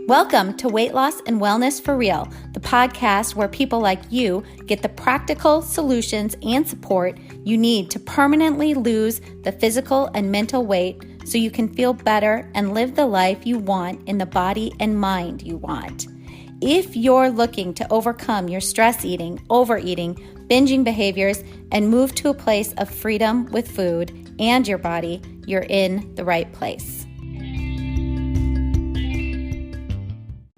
Welcome to Weight Loss and Wellness for Real, the podcast where people like you get the practical solutions and support you need to permanently lose the physical and mental weight so you can feel better and live the life you want in the body and mind you want. If you're looking to overcome your stress eating, overeating, binging behaviors, and move to a place of freedom with food and your body, you're in the right place.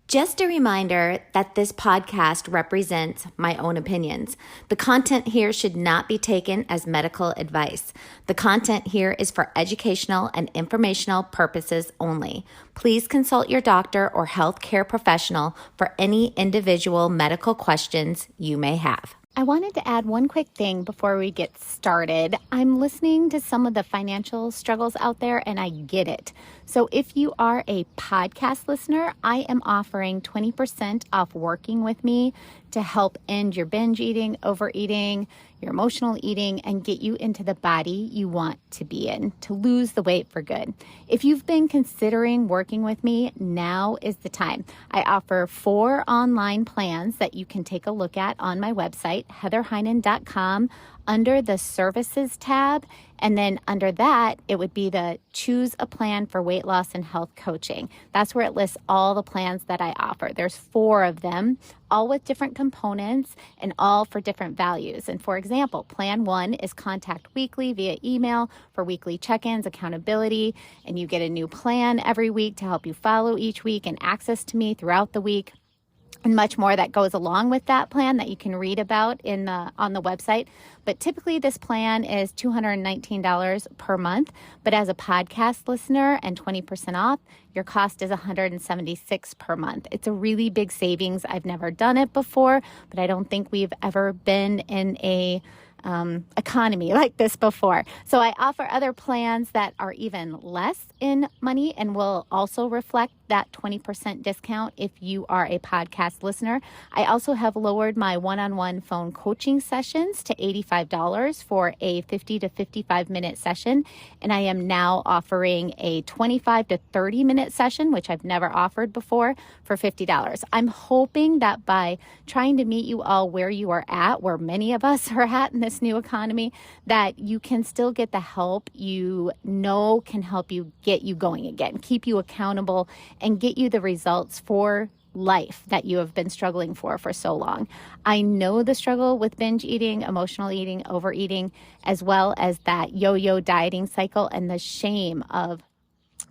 Just a reminder that this podcast represents my own opinions. The content here should not be taken as medical advice. The content here is for educational and informational purposes only. Please consult your doctor or healthcare professional for any individual medical questions you may have. I wanted to add one quick thing before we get started. I'm listening to some of the financial struggles out there, and I get it. So if you are a podcast listener, I am offering 20% off working with me to help end your binge eating, overeating, your emotional eating, and get you into the body you want to be in, to lose the weight for good. If you've been considering working with me, now is the time. I offer 4 online plans that you can take a look at on my website, heatherheinen.com, under the services tab. And then under that, it would be the choose a plan for weight loss and health coaching. That's where it lists all the plans that I offer. There's 4 of them, all with different components and all for different values. And for example, plan 1 is contact weekly via email for weekly check-ins, accountability, and you get a new plan every week to help you follow each week and access to me throughout the week. And much more that goes along with that plan that you can read about on the website. But typically this plan is $219 per month. But as a podcast listener and 20% off, your cost is $176 per month. It's a really big savings. I've never done it before, but I don't think we've ever been in a economy like this before. So I offer other plans that are even less in money and will also reflect that 20% discount if you are a podcast listener. I also have lowered my one-on-one phone coaching sessions to $85 for a 50 to 55 minute session. And I am now offering a 25 to 30 minute session, which I've never offered before, for $50. I'm hoping that by trying to meet you all where you are at, where many of us are at in this new economy, that you can still get the help you know can help you get you going again, keep you accountable, and get you the results for life that you have been struggling for so long. I know the struggle with binge eating, emotional eating, overeating, as well as that yo-yo dieting cycle and the shame of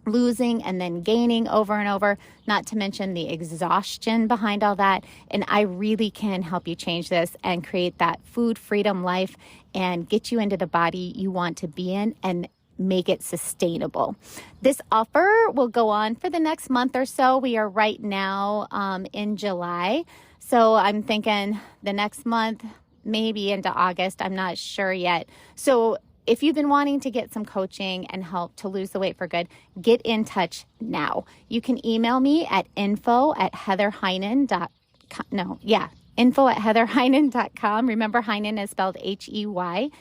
losing and then gaining over and over, not to mention the exhaustion behind all that. And I really can help you change this and create that food freedom life and get you into the body you want to be in and make it sustainable. This offer will go on for the next month or so. We are right now in July. So I'm thinking the next month, maybe into August. I'm not sure yet. So if you've been wanting to get some coaching and help to lose the weight for good, get in touch now. You can email me at info@heatherheinen.com. Remember, Heinen is spelled Heynen.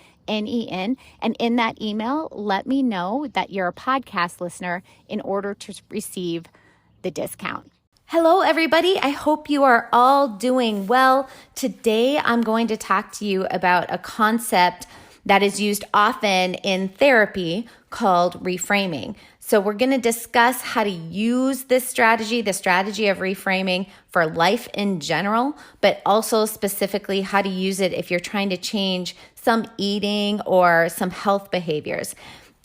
And in that email, let me know that you're a podcast listener in order to receive the discount. Hello, everybody. I hope you are all doing well. Today, I'm going to talk to you about a concept that is used often in therapy called reframing. So we're going to discuss how to use this strategy, the strategy of reframing, for life in general, but also specifically how to use it if you're trying to change some eating or some health behaviors.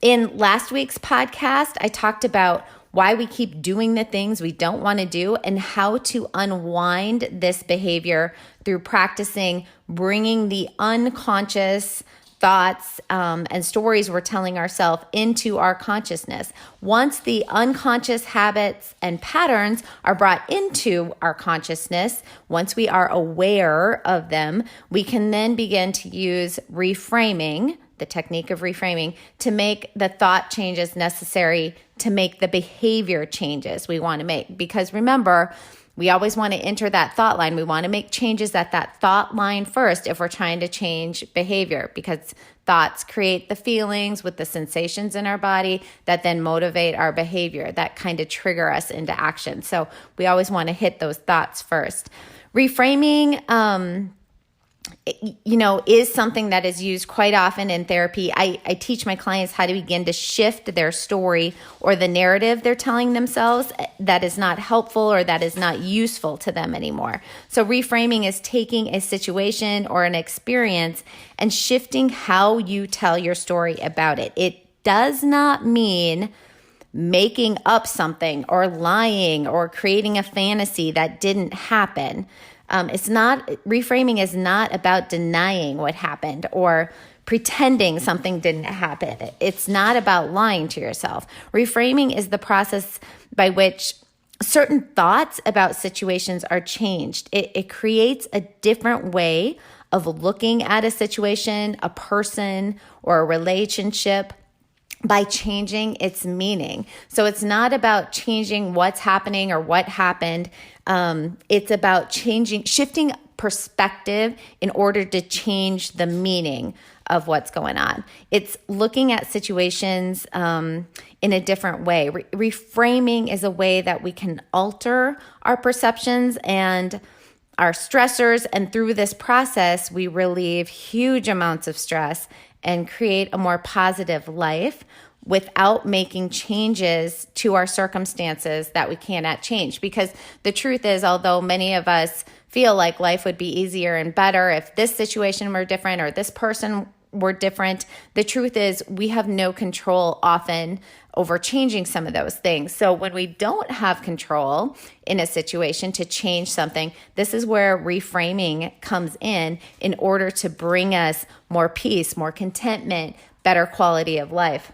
In last week's podcast, I talked about why we keep doing the things we don't want to do and how to unwind this behavior through practicing bringing the unconscious thoughts and stories we're telling ourselves into our consciousness. Once the unconscious habits and patterns are brought into our consciousness, once we are aware of them, we can then begin to use reframing, the technique of reframing, to make the thought changes necessary to make the behavior changes we want to make. Because remember, we always want to enter that thought line. We want to make changes at that thought line first if we're trying to change behavior, because thoughts create the feelings with the sensations in our body that then motivate our behavior, that kind of trigger us into action. So we always want to hit those thoughts first. Reframing, is something that is used quite often in therapy. I teach my clients how to begin to shift their story or the narrative they're telling themselves that is not helpful or that is not useful to them anymore. So reframing is taking a situation or an experience and shifting how you tell your story about it. It does not mean making up something or lying or creating a fantasy that didn't happen. Reframing is not about denying what happened or pretending something didn't happen. It's not about lying to yourself. Reframing is the process by which certain thoughts about situations are changed. It creates a different way of looking at a situation, a person, or a relationship by changing its meaning. So it's not about changing what's happening or what happened. It's about shifting perspective in order to change the meaning of what's going on. It's looking at situations in a different way. Reframing is a way that we can alter our perceptions and our stressors. And through this process, we relieve huge amounts of stress and create a more positive life without making changes to our circumstances that we cannot change. Because the truth is, although many of us feel like life would be easier and better if this situation were different or this person were different, the truth is we have no control often over changing some of those things. So when we don't have control in a situation to change something, this is where reframing comes in order to bring us more peace, more contentment, better quality of life.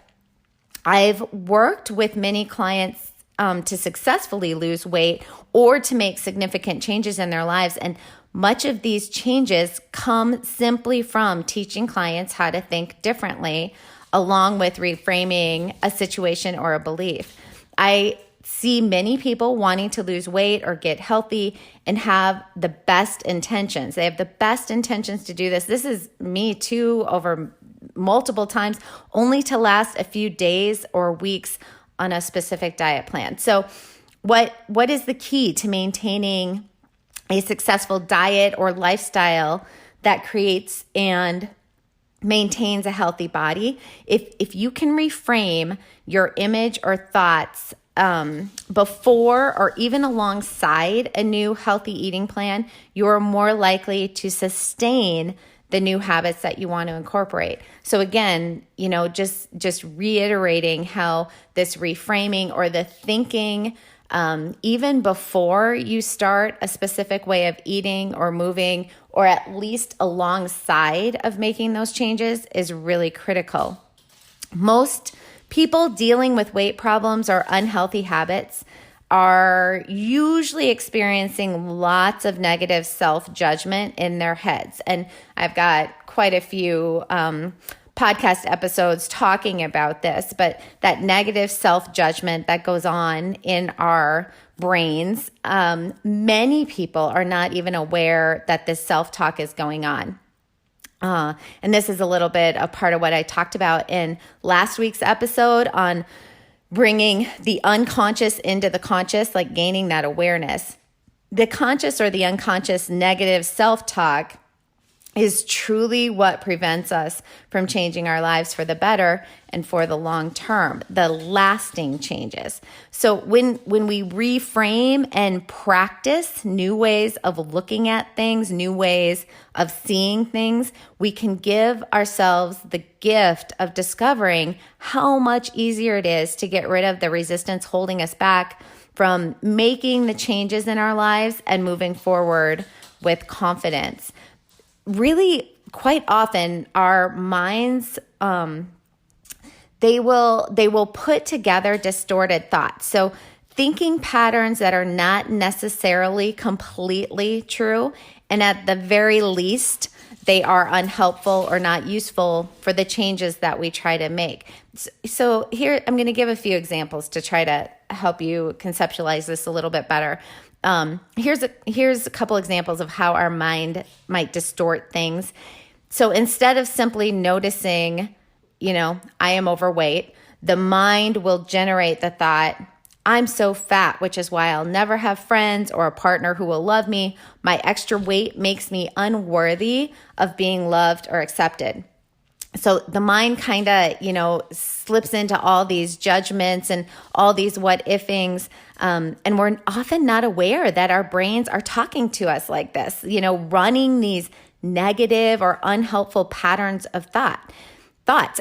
I've worked with many clients to successfully lose weight or to make significant changes in their lives. And much of these changes come simply from teaching clients how to think differently, along with reframing a situation or a belief. I see many people wanting to lose weight or get healthy and have the best intentions. They have the best intentions to do this. This is me too, over multiple times, only to last a few days or weeks on a specific diet plan. So what is the key to maintaining a successful diet or lifestyle that creates and maintains a healthy body? If you can reframe your image or thoughts before or even alongside a new healthy eating plan, you are more likely to sustain the new habits that you want to incorporate. So again, just reiterating how this reframing or the thinking, even before you start a specific way of eating or moving, or at least alongside of making those changes, is really critical. Most people dealing with weight problems or unhealthy habits are usually experiencing lots of negative self-judgment in their heads. And I've got quite a few podcast episodes talking about this, but that negative self-judgment that goes on in our brains, many people are not even aware that this self-talk is going on. And this is a little bit a part of what I talked about in last week's episode on bringing the unconscious into the conscious, like gaining that awareness. The conscious or the unconscious negative self-talk is truly what prevents us from changing our lives for the better and for the long term, the lasting changes. So when we reframe and practice new ways of looking at things, new ways of seeing things, we can give ourselves the gift of discovering how much easier it is to get rid of the resistance holding us back from making the changes in our lives and moving forward with confidence. Really, quite often, our minds, they will put together distorted thoughts. So thinking patterns that are not necessarily completely true, and at the very least, they are unhelpful or not useful for the changes that we try to make. So here, I'm going to give a few examples to try to help you conceptualize this a little bit better. Here's a couple examples of how our mind might distort things. So instead of simply noticing, I am overweight, the mind will generate the thought, I'm so fat, which is why I'll never have friends or a partner who will love me. My extra weight makes me unworthy of being loved or accepted. So the mind kind of, slips into all these judgments and all these what ifings. And we're often not aware that our brains are talking to us like this, running these negative or unhelpful patterns of thoughts.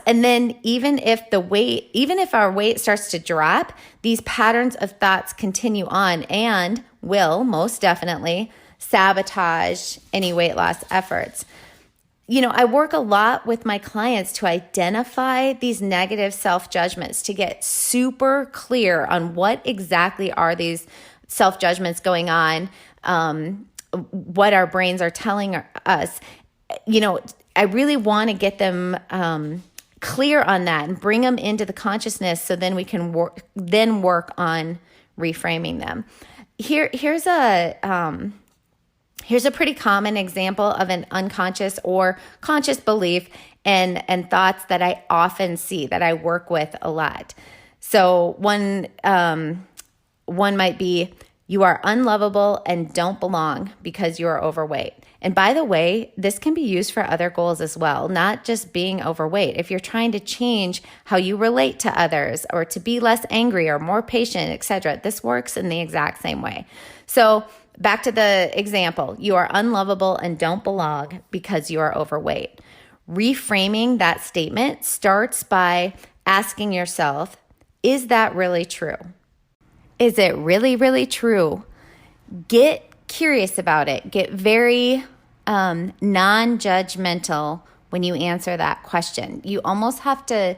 And then even if our weight starts to drop, these patterns of thoughts continue on and will most definitely sabotage any weight loss efforts. I work a lot with my clients to identify these negative self-judgments, to get super clear on what exactly are these self-judgments going on, what our brains are telling us. I really want to get them clear on that and bring them into the consciousness so then we can work on reframing them. Here's a pretty common example of an unconscious or conscious belief and thoughts that I often see, that I work with a lot. So one might be, you are unlovable and don't belong because you are overweight. And by the way, this can be used for other goals as well, not just being overweight. If you're trying to change how you relate to others or to be less angry or more patient, etc., this works in the exact same way. So back to the example, you are unlovable and don't belong because you are overweight. Reframing that statement starts by asking yourself, is that really true? Is it really, really true? Get curious about it. Get very non-judgmental when you answer that question. You almost have to,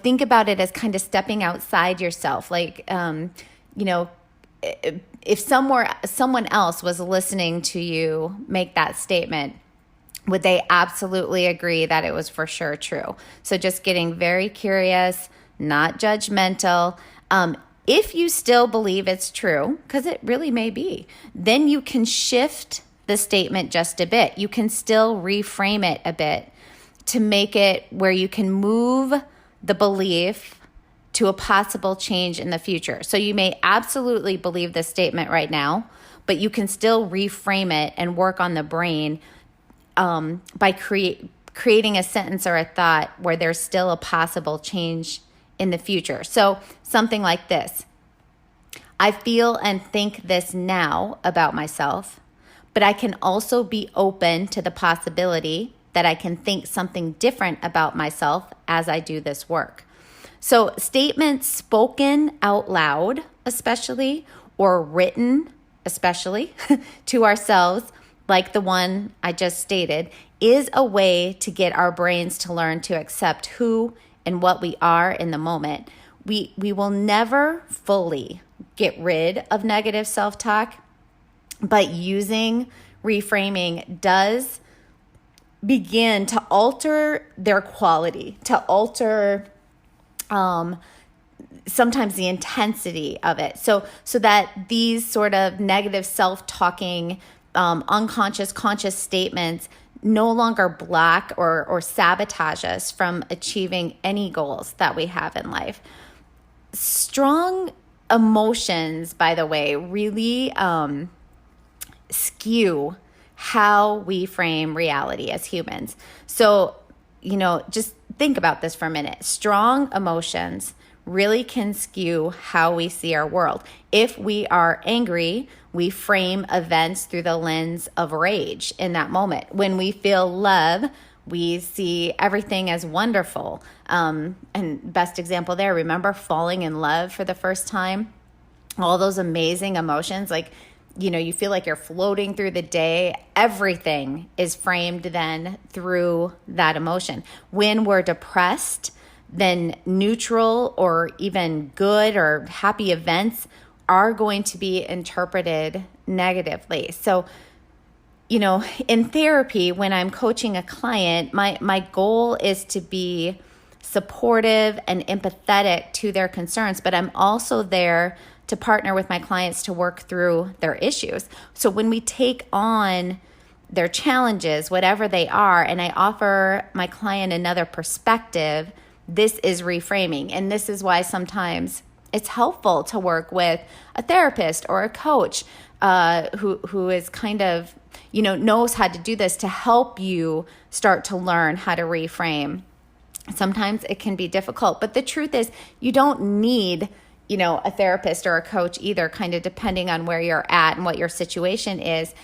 think about it as kind of stepping outside yourself. Like, if someone else was listening to you make that statement, would they absolutely agree that it was for sure true? So just getting very curious, not judgmental. If you still believe it's true, because it really may be, then you can shift the statement just a bit. You can still reframe it a bit to make it where you can move the belief to a possible change in the future. So you may absolutely believe this statement right now, but you can still reframe it and work on the brain by creating a sentence or a thought where there's still a possible change in the future. So something like this: I feel and think this now about myself, but I can also be open to the possibility that I can think something different about myself as I do this work. So statements spoken out loud, especially, or written, especially, to ourselves, like the one I just stated, is a way to get our brains to learn to accept who and what we are in the moment. We will never fully get rid of negative self-talk, but using reframing does begin to alter their quality, to alter sometimes the intensity of it. So that these sort of negative self-talking, unconscious, conscious statements no longer block or sabotage us from achieving any goals that we have in life. Strong emotions, by the way, really skew how we frame reality as humans. So, just think about this for a minute. Strong emotions really can skew how we see our world. If we are angry, we frame events through the lens of rage in that moment. When we feel love, we see everything as wonderful. And best example there, remember falling in love for the first time? All those amazing emotions, like, you feel like you're floating through the day. Everything is framed then through that emotion. When we're depressed, then neutral or even good or happy events are going to be interpreted negatively. So, in therapy, when I'm coaching a client, my goal is to be supportive and empathetic to their concerns, but I'm also there to partner with my clients to work through their issues. So when we take on their challenges, whatever they are, and I offer my client another perspective, this is reframing. And this is why sometimes it's helpful to work with a therapist or a coach who is kind of, knows how to do this to help you start to learn how to reframe. Sometimes it can be difficult, but the truth is you don't need, a therapist or a coach either, kind of depending on where you're at and what your situation is.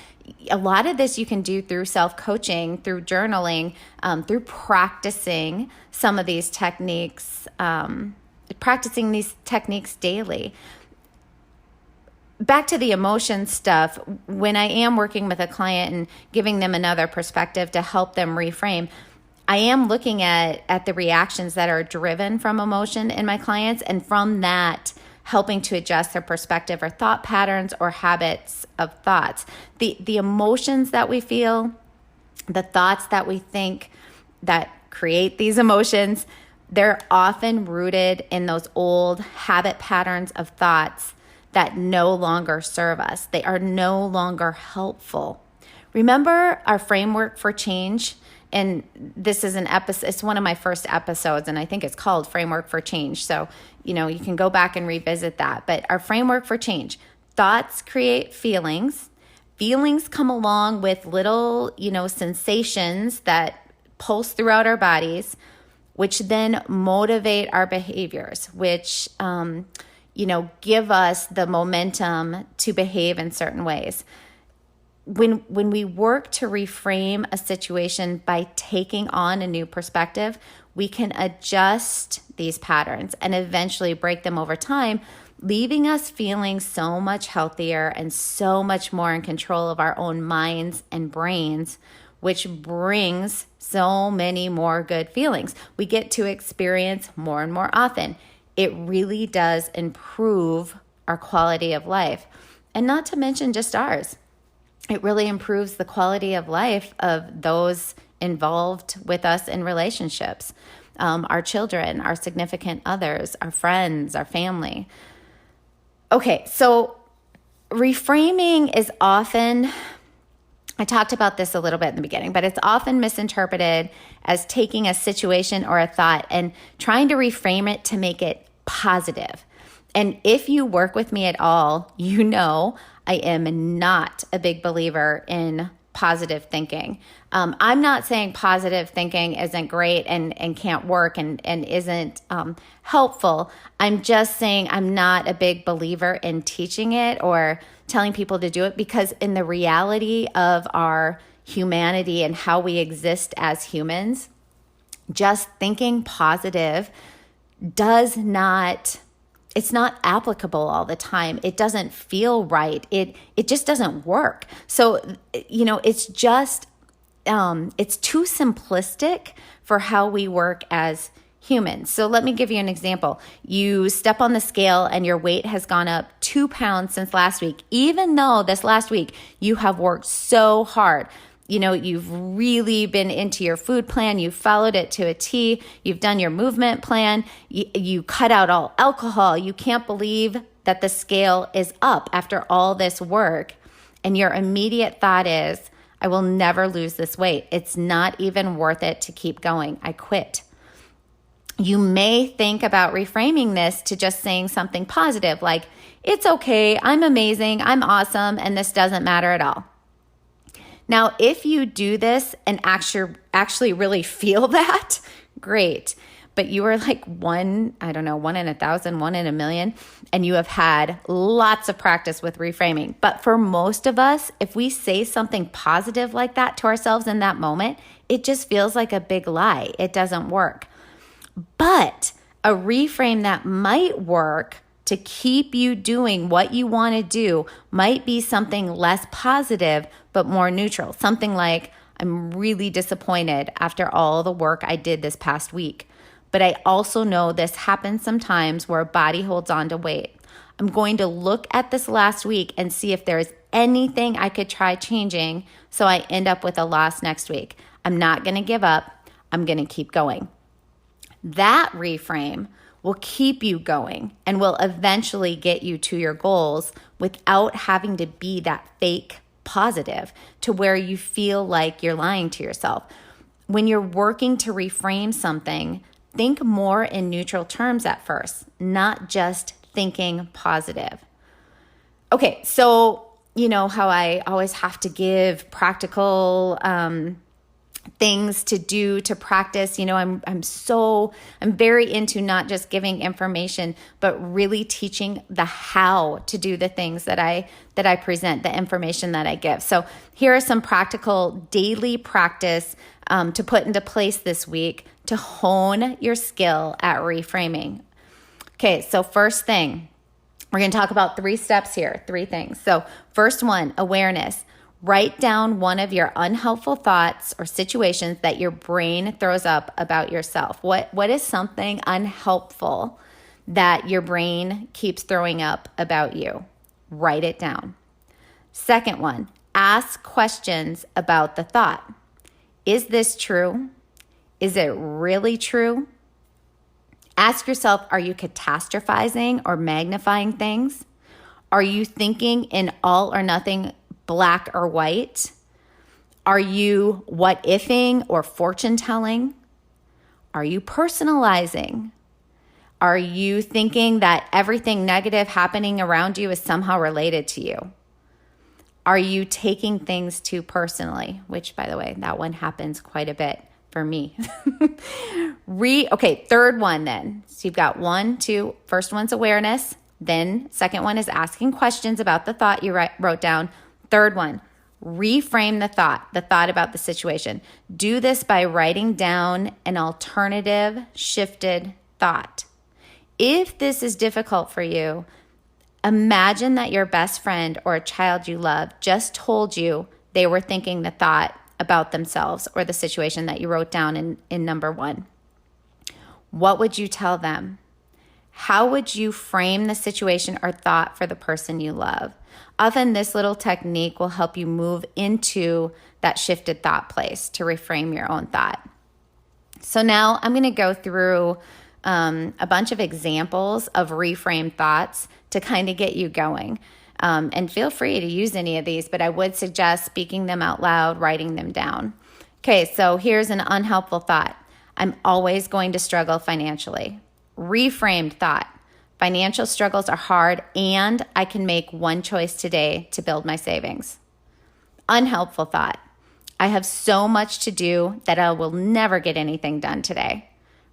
A lot of this you can do through self-coaching, through journaling, through practicing some of these techniques, practicing these techniques daily. Back to the emotion stuff, when I am working with a client and giving them another perspective to help them reframe, I am looking at the reactions that are driven from emotion in my clients, and from that, helping to adjust their perspective or thought patterns or habits of thoughts. The emotions that we feel, the thoughts that we think that create these emotions, they're often rooted in those old habit patterns of thoughts that no longer serve us. They are no longer helpful. Remember our framework for change? And this is an episode, it's one of my first episodes, and I think it's called Framework for Change. So, you can go back and revisit that. But our framework for change: thoughts create feelings. Feelings come along with little, sensations that pulse throughout our bodies, which then motivate our behaviors, which, give us the momentum to behave in certain ways. When we work to reframe a situation by taking on a new perspective, we can adjust these patterns and eventually break them over time, leaving us feeling so much healthier and so much more in control of our own minds and brains, which brings so many more good feelings we get to experience more and more often. It really does improve our quality of life, and not to mention just ours. It really improves the quality of life of those involved with us in relationships, our children, our significant others, our friends, our family. Okay, so reframing is often, I talked about this a little bit in the beginning, but it's often misinterpreted as taking a situation or a thought and trying to reframe it to make it positive. And if you work with me at all, I am not a big believer in positive thinking. I'm not saying positive thinking isn't great and can't work and isn't helpful. I'm just saying I'm not a big believer in teaching it or telling people to do it, because in the reality of our humanity and how we exist as humans, just thinking positive it's not applicable all the time. It doesn't feel right. It just doesn't work. So, it's just, it's too simplistic for how we work as humans. So let me give you an example. You step on the scale and your weight has gone up 2 pounds since last week, even though this last week you have worked so hard. You've really been into your food plan. You've followed it to a T. You've done your movement plan. You cut out all alcohol. You can't believe that the scale is up after all this work. And your immediate thought is, I will never lose this weight. It's not even worth it to keep going. I quit. You may think about reframing this to just saying something positive, like, it's okay, I'm amazing, I'm awesome, and this doesn't matter at all. Now, if you do this and actually really feel that, great. But you are like one in 1,000, 1 in a million, and you have had lots of practice with reframing. But for most of us, if we say something positive like that to ourselves in that moment, it just feels like a big lie. It doesn't work. But a reframe that might work to keep you doing what you want to do might be something less positive, but more neutral. Something like, I'm really disappointed after all the work I did this past week. But I also know this happens sometimes where a body holds on to weight. I'm going to look at this last week and see if there's anything I could try changing so I end up with a loss next week. I'm not going to give up. I'm going to keep going. That reframe will keep you going and will eventually get you to your goals without having to be that fake positive to where you feel like you're lying to yourself. When you're working to reframe something, think more in neutral terms at first, not just thinking positive. Okay, so you know how I always have to give practical things to do to practice. You know, I'm very into not just giving information, but really teaching the how to do the things that I present, the information that I give. So here are some practical daily practice to put into place this week to hone your skill at reframing. Okay, so first thing, we're going to talk about 3 steps here, 3 things. So first one, awareness. Write down one of your unhelpful thoughts or situations that your brain throws up about yourself. What is something unhelpful that your brain keeps throwing up about you? Write it down. Second one, ask questions about the thought. Is this true? Is it really true? Ask yourself, are you catastrophizing or magnifying things? Are you thinking in all or nothing, black or white? Are you what-ifing or fortune-telling? Are you personalizing? Are you thinking that everything negative happening around you is somehow related to you? Are you taking things too personally? Which, by the way, that one happens quite a bit for me. Okay, third one then. So you've got 1, 2, first one's awareness. Then second one is asking questions about the thought you wrote down. Third one, reframe the thought about the situation. Do this by writing down an alternative shifted thought. If this is difficult for you, imagine that your best friend or a child you love just told you they were thinking the thought about themselves or the situation that you wrote down in number 1. What would you tell them? How would you frame the situation or thought for the person you love? Often this little technique will help you move into that shifted thought place to reframe your own thought. So now I'm going to go through a bunch of examples of reframed thoughts to kind of get you going. And feel free to use any of these, but I would suggest speaking them out loud, writing them down. Okay, so here's an unhelpful thought. I'm always going to struggle financially. Reframed thought. Financial struggles are hard and I can make one choice today to build my savings. Unhelpful thought. I have so much to do that I will never get anything done today.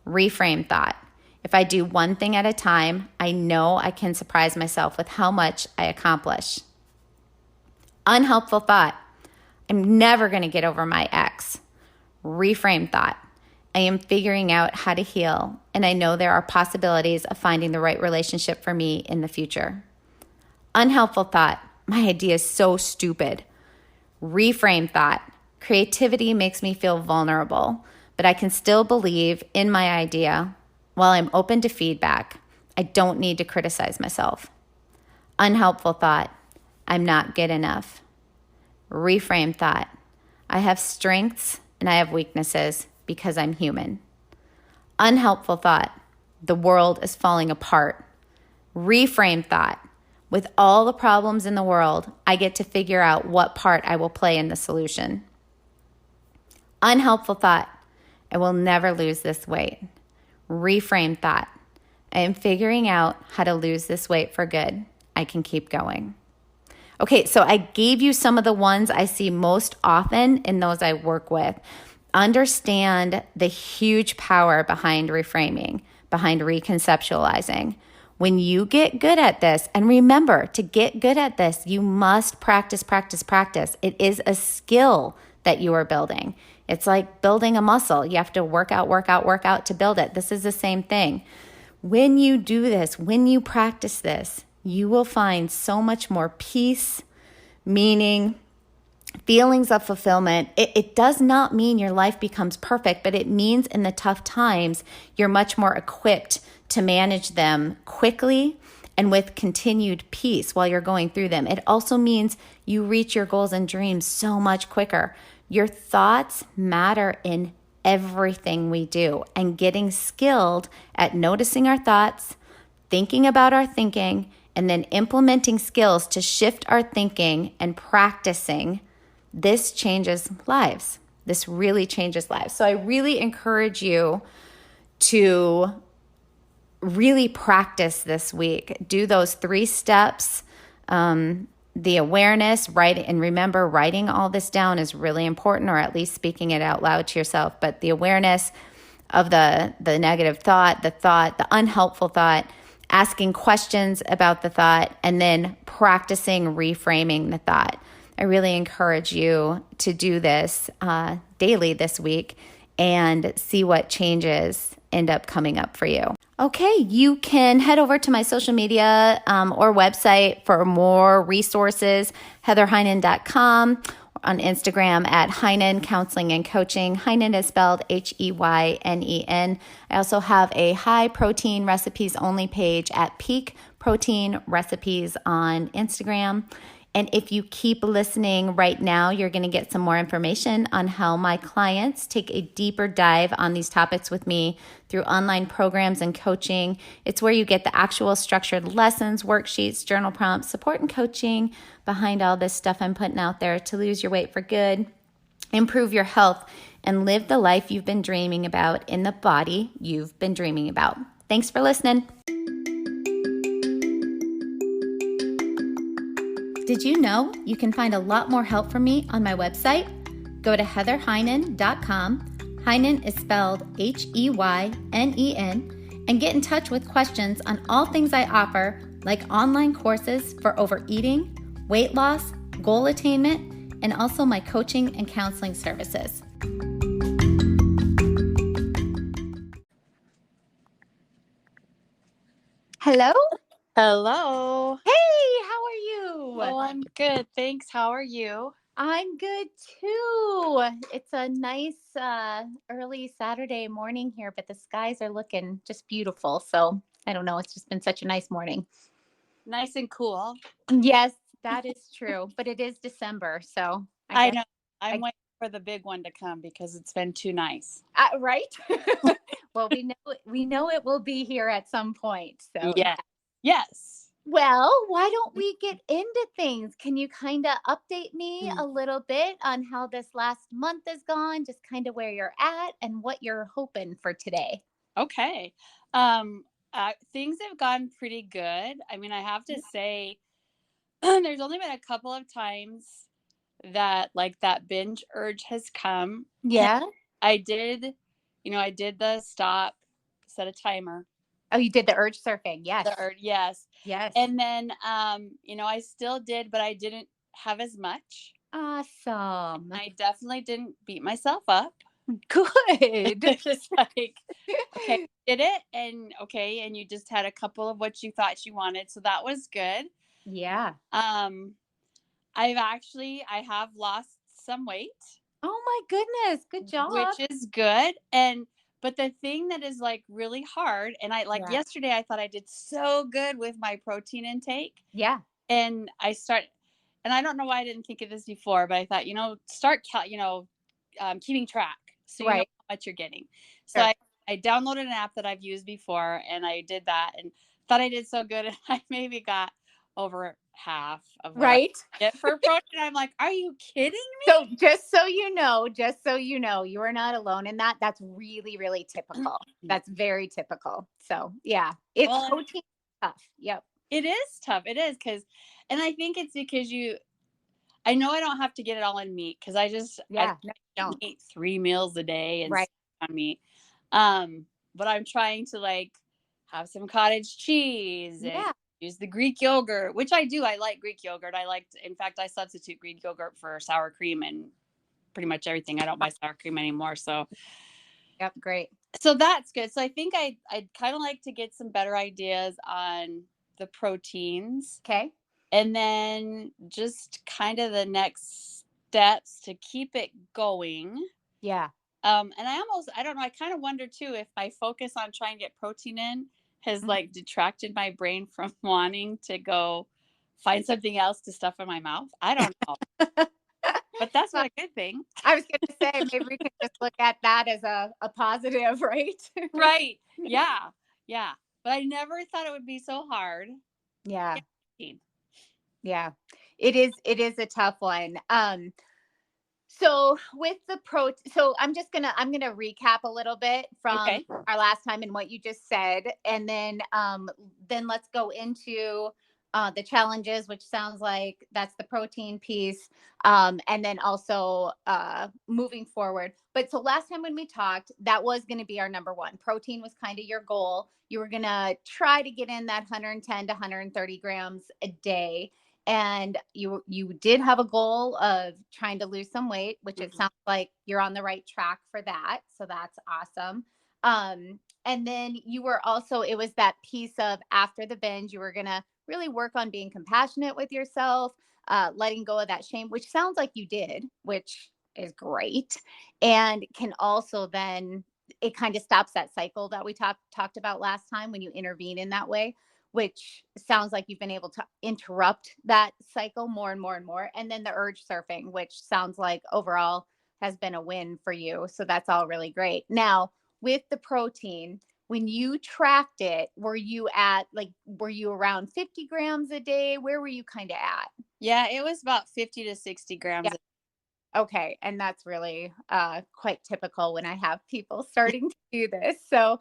Reframed thought. If I do one thing at a time, I know I can surprise myself with how much I accomplish. Unhelpful thought. I'm never going to get over my ex. Reframe thought. I am figuring out how to heal, and I know there are possibilities of finding the right relationship for me in the future. Unhelpful thought. My idea is so stupid. Reframe thought. Creativity makes me feel vulnerable, but I can still believe in my idea. While I'm open to feedback, I don't need to criticize myself. Unhelpful thought. I'm not good enough. Reframe thought. I have strengths and I have weaknesses because I'm human. Unhelpful thought. The world is falling apart. Reframe thought. With all the problems in the world, I get to figure out what part I will play in the solution. Unhelpful thought. I will never lose this weight. Reframe thought. I am figuring out how to lose this weight for good. I can keep going. Okay, so I gave you some of the ones I see most often in those I work with. Understand the huge power behind reframing, behind reconceptualizing. When you get good at this, and remember, to get good at this, you must practice, practice, practice. It is a skill that you are building. It's like building a muscle. You have to work out to build it. This is the same thing. When you do this, when you practice this, you will find so much more peace, meaning, feelings of fulfillment. It does not mean your life becomes perfect, but it means in the tough times, you're much more equipped to manage them quickly and with continued peace while you're going through them. It also means you reach your goals and dreams so much quicker. Your thoughts matter in everything we do, and getting skilled at noticing our thoughts, thinking about our thinking, and then implementing skills to shift our thinking and practicing, this changes lives. This really changes lives. So I really encourage you to really practice this week. Do those 3 steps. The awareness, and remember, writing all this down is really important, or at least speaking it out loud to yourself. But the awareness of the negative thought, the unhelpful thought, asking questions about the thought, and then practicing reframing the thought. I really encourage you to do this daily this week and see what changes end up coming up for you. Okay, you can head over to my social media or website for more resources, heatherheynen.com, on Instagram at Heynen Counseling and Coaching. Heynen is spelled Heynen. I also have a high protein recipes only page at Peak Protein Recipes on Instagram. And if you keep listening right now, you're going to get some more information on how my clients take a deeper dive on these topics with me through online programs and coaching. It's where you get the actual structured lessons, worksheets, journal prompts, support, and coaching behind all this stuff I'm putting out there to lose your weight for good, improve your health, and live the life you've been dreaming about in the body you've been dreaming about. Thanks for listening. Did you know you can find a lot more help from me on my website? Go to heatherheynen.com. Heynen is spelled Heynen, and get in touch with questions on all things I offer, like online courses for overeating, weight loss, goal attainment, and also my coaching and counseling services. Hello? Hello. Hey, how are you? Oh, I'm good. Thanks. How are you? I'm good too. It's a nice early Saturday morning here, but the skies are looking just beautiful. So I don't know. It's just been such a nice morning. Nice and cool. Yes, that is true. But it is December. So I know. I'm waiting for the big one to come because it's been too nice. Right? Well, we know it will be here at some point. So yeah. Yes. Well, why don't we get into things? Can you kind of update me a little bit on how this last month has gone, just kind of where you're at and what you're hoping for today? Okay. Things have gone pretty good. I mean, I have to say, there's only been a couple of times that that binge urge has come. Yeah. I did the stop, set a timer. Oh, you did the urge surfing. Yes. The urge, yes. Yes. And then, I still did, but I didn't have as much. Awesome. I definitely didn't beat myself up. Good. Just like, okay, did it. And you just had a couple of what you thought you wanted. So that was good. Yeah. I have lost some weight. Oh my goodness. Good job. Which is good. But the thing that is really hard, and yesterday I thought I did so good with my protein intake. Yeah. And I don't know why I didn't think of this before, but I thought, start keeping track so you know how much you're getting. So sure. I downloaded an app that I've used before, and I did that and thought I did so good, and I maybe got over half of what I get for protein. I'm like, are you kidding me? So just so you know, you are not alone in that. That's really, really typical. That's very typical. So yeah, protein tough. Yep. It is tough. It is and I think it's because I know I don't have to get it all in meat because I don't eat 3 meals a day and on meat. But I'm trying to have some cottage cheese and use the Greek yogurt, which I do. I like Greek yogurt. In fact, I substitute Greek yogurt for sour cream and pretty much everything. I don't buy sour cream anymore. So, yep, great. So that's good. So I think I'd kind of like to get some better ideas on the proteins. Okay. And then just kind of the next steps to keep it going. Yeah. And I don't know. I kind of wonder too if my focus on trying to get protein in has detracted my brain from wanting to go find something else to stuff in my mouth. I don't know. But that's not a good thing. I was going to say, maybe we could just look at that as a positive, right? Right. Yeah. Yeah. But I never thought it would be so hard. Yeah. Yeah. It is a tough one. So with the so I'm going to recap a little bit from our last time and what you just said. And then let's go into the challenges, which sounds like that's the protein piece. And then also moving forward. But so last time when we talked, that was going to be our number one. Protein was kind of your goal. You were going to try to get in that 110 to 130 grams a day. And you did have a goal of trying to lose some weight, which it sounds like you're on the right track for that. So that's awesome. And then you were also, it was that piece of after the binge, you were going to really work on being compassionate with yourself, letting go of that shame, which sounds like you did, which is great. And can also then, it kind of stops that cycle that we talked about last time when you intervene in that way, which sounds like you've been able to interrupt that cycle more and more and more. And then the urge surfing, which sounds like overall has been a win for you. So that's all really great. Now, with the protein, when you tracked it, were you around 50 grams a day? Where were you kind of at? Yeah, it was about 50 to 60 grams a day. Okay. And that's really quite typical when I have people starting to do this. So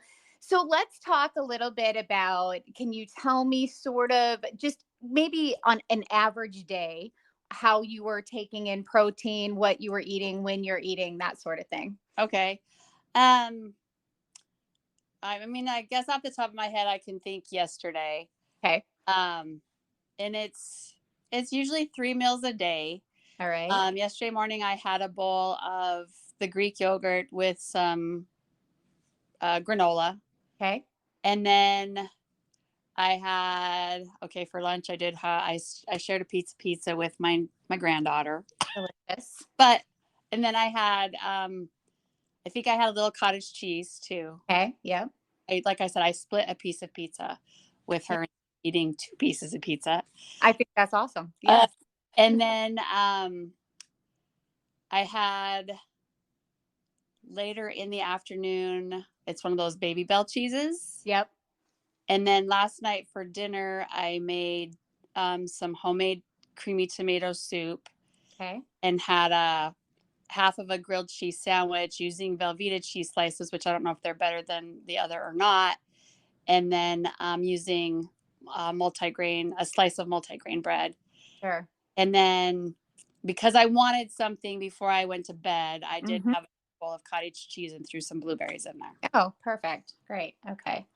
let's talk a little bit about, can you tell me sort of just maybe on an average day, how you were taking in protein, what you were eating, when you're eating, that sort of thing? Okay. I mean, I guess off the top of my head, I can think yesterday. Okay. And it's usually 3 meals a day. All right. Yesterday morning, I had a bowl of the Greek yogurt with some granola. Okay. And then I had, for lunch, I did, I shared a pizza with my granddaughter. Delicious. And then I had, I think I had a little cottage cheese too. Okay. Yeah. Like I said, I split a piece of pizza with her, eating 2 pieces of pizza. I think that's awesome. Yes. And then I had later in the afternoon, it's one of those Baby Bell cheeses. Yep. And then last night for dinner, I made some homemade creamy tomato soup. Okay. And had a half of a grilled cheese sandwich using Velveeta cheese slices, which I don't know if they're better than the other or not. And then using a slice of multigrain bread. Sure. And then because I wanted something before I went to bed, I did have a bowl of cottage cheese and threw some blueberries in there. Oh, perfect. Great. Okay.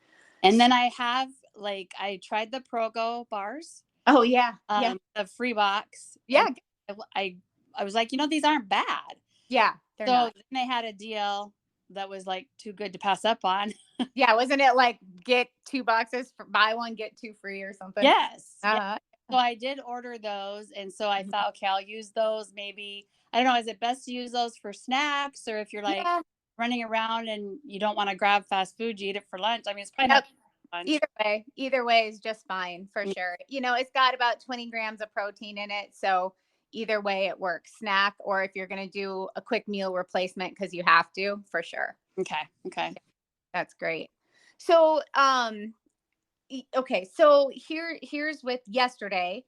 And then I have, I tried the Progo bars. Oh, yeah. The free box. Yeah. I was like, these aren't bad. Yeah. So then they had a deal that was too good to pass up on. Yeah. Wasn't it get 2 boxes, buy one, get 2 free or something? Yes. Yeah. So I did order those. And so I thought, okay, I'll use those. Maybe, I don't know, is it best to use those for snacks, or if you're running around and you don't want to grab fast food, you eat it for lunch? I mean, it's probably not lunch. Either way is just fine for sure. It's got about 20 grams of protein in it. So either way it works, snack, or if you're going to do a quick meal replacement, because you have to, for sure. Okay. That's great. So, okay. So here's with yesterday,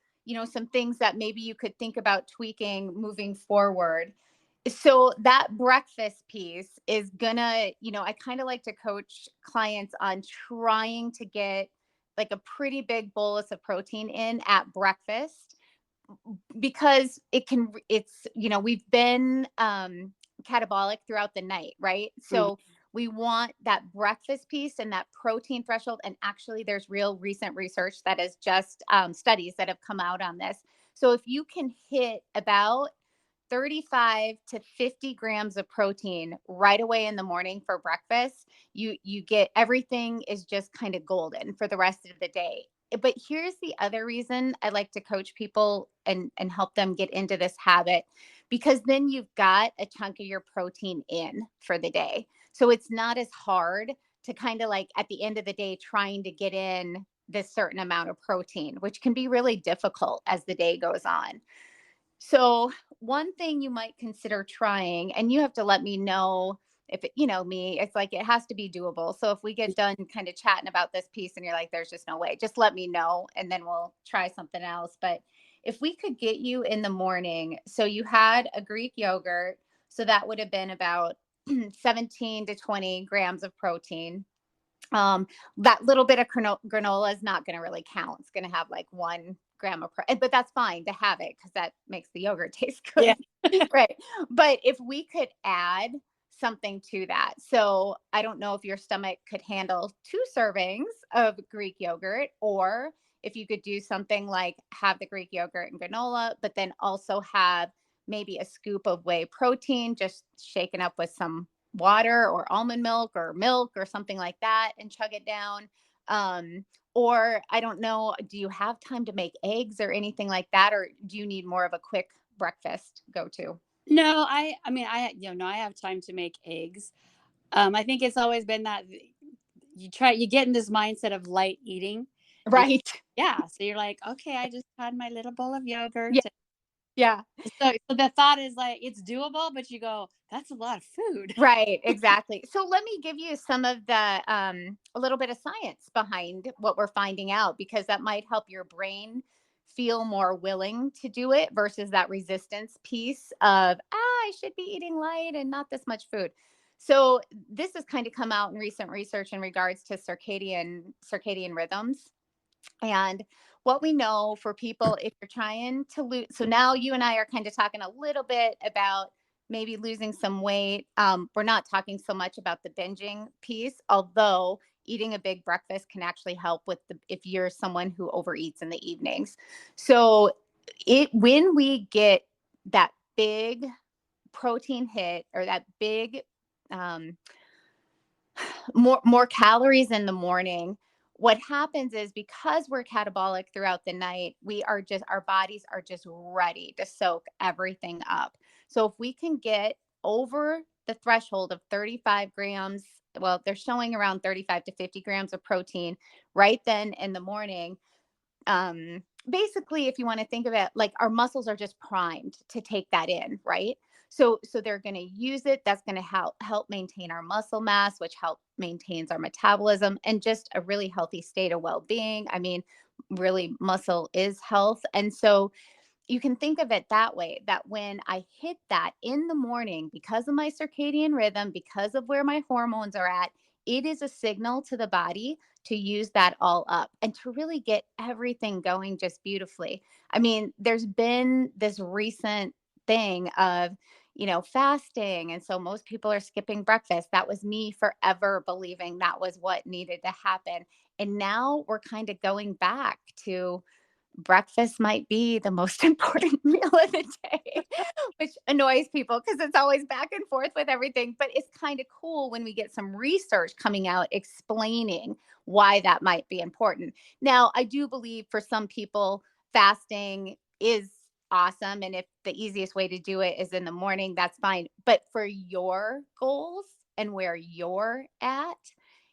some things that maybe you could think about tweaking moving forward. So that breakfast piece is gonna, I kind of like to coach clients on trying to get a pretty big bolus of protein in at breakfast, because we've been catabolic throughout the night, right? So we want that breakfast piece and that protein threshold. And actually there's real recent research that is just studies that have come out on this. So if you can hit about 35 to 50 grams of protein right away in the morning for breakfast, you get, everything is just kind of golden for the rest of the day. But here's the other reason I like to coach people and help them get into this habit, because then you've got a chunk of your protein in for the day. So it's not as hard to kind of at the end of the day trying to get in this certain amount of protein, which can be really difficult as the day goes on. So one thing you might consider trying, and you have to let me know if it, me, it's like it has to be doable. So if we get done kind of chatting about this piece and you're like, there's just no way, just let me know and then we'll try something else. But if we could get you in the morning, so you had a Greek yogurt, so that would have been about 17 to 20 grams of protein. That little bit of granola is not going to really count. It's going to have like 1 gram of but that's fine to have it because that makes the yogurt taste good. Yeah. Right. But if we could add something to that. So I don't know if your stomach could handle 2 servings of Greek yogurt, or if you could do something like have the Greek yogurt and granola, but then also have maybe a scoop of whey protein, just shaken up with some water or almond milk or something like that and chug it down. Or I don't know, do you have time to make eggs or anything like that? Or do you need more of a quick breakfast go to? No, I mean, I have time to make eggs. I think it's always been that you get in this mindset of light eating. Right. Yeah. So you're like, okay, I just had my little bowl of yogurt. Yeah. Yeah. So the thought is like, it's doable, but you go, that's a lot of food. Right, exactly. So let me give you some of the a little bit of science behind what we're finding out, because that might help your brain feel more willing to do it versus that resistance piece of I should be eating light and not this much food. So this has kind of come out in recent research in regards to circadian rhythms. And what we know for people, if you're trying to lose, so now you and I are kind of talking a little bit about maybe losing some weight. We're not talking so much about the binging piece, although eating a big breakfast can actually help with if you're someone who overeats in the evenings. So when we get that big protein hit or that big um, more calories in the morning, what happens is because we're catabolic throughout the night, our bodies are just ready to soak everything up. So if we can get over the threshold of 35 grams, well, they're showing around 35 to 50 grams of protein right then in the morning. Basically, if you want to think of it, like our muscles are just primed to take that in, right? So they're going to use it. That's going to help maintain our muscle mass, which help maintains our metabolism and just a really healthy state of well-being. I mean, really, muscle is health. And so you can think of it that way, that when I hit that in the morning, because of my circadian rhythm, because of where my hormones are at, it is a signal to the body to use that all up and to really get everything going just beautifully. I mean, there's been this recent thing of, fasting. And so most people are skipping breakfast. That was me forever believing that was what needed to happen. And now we're kind of going back to breakfast might be the most important meal of the day, which annoys people because it's always back and forth with everything. But it's kind of cool when we get some research coming out explaining why that might be important. Now, I do believe for some people, fasting is awesome. And if the easiest way to do it is in the morning, that's fine. But for your goals and where you're at,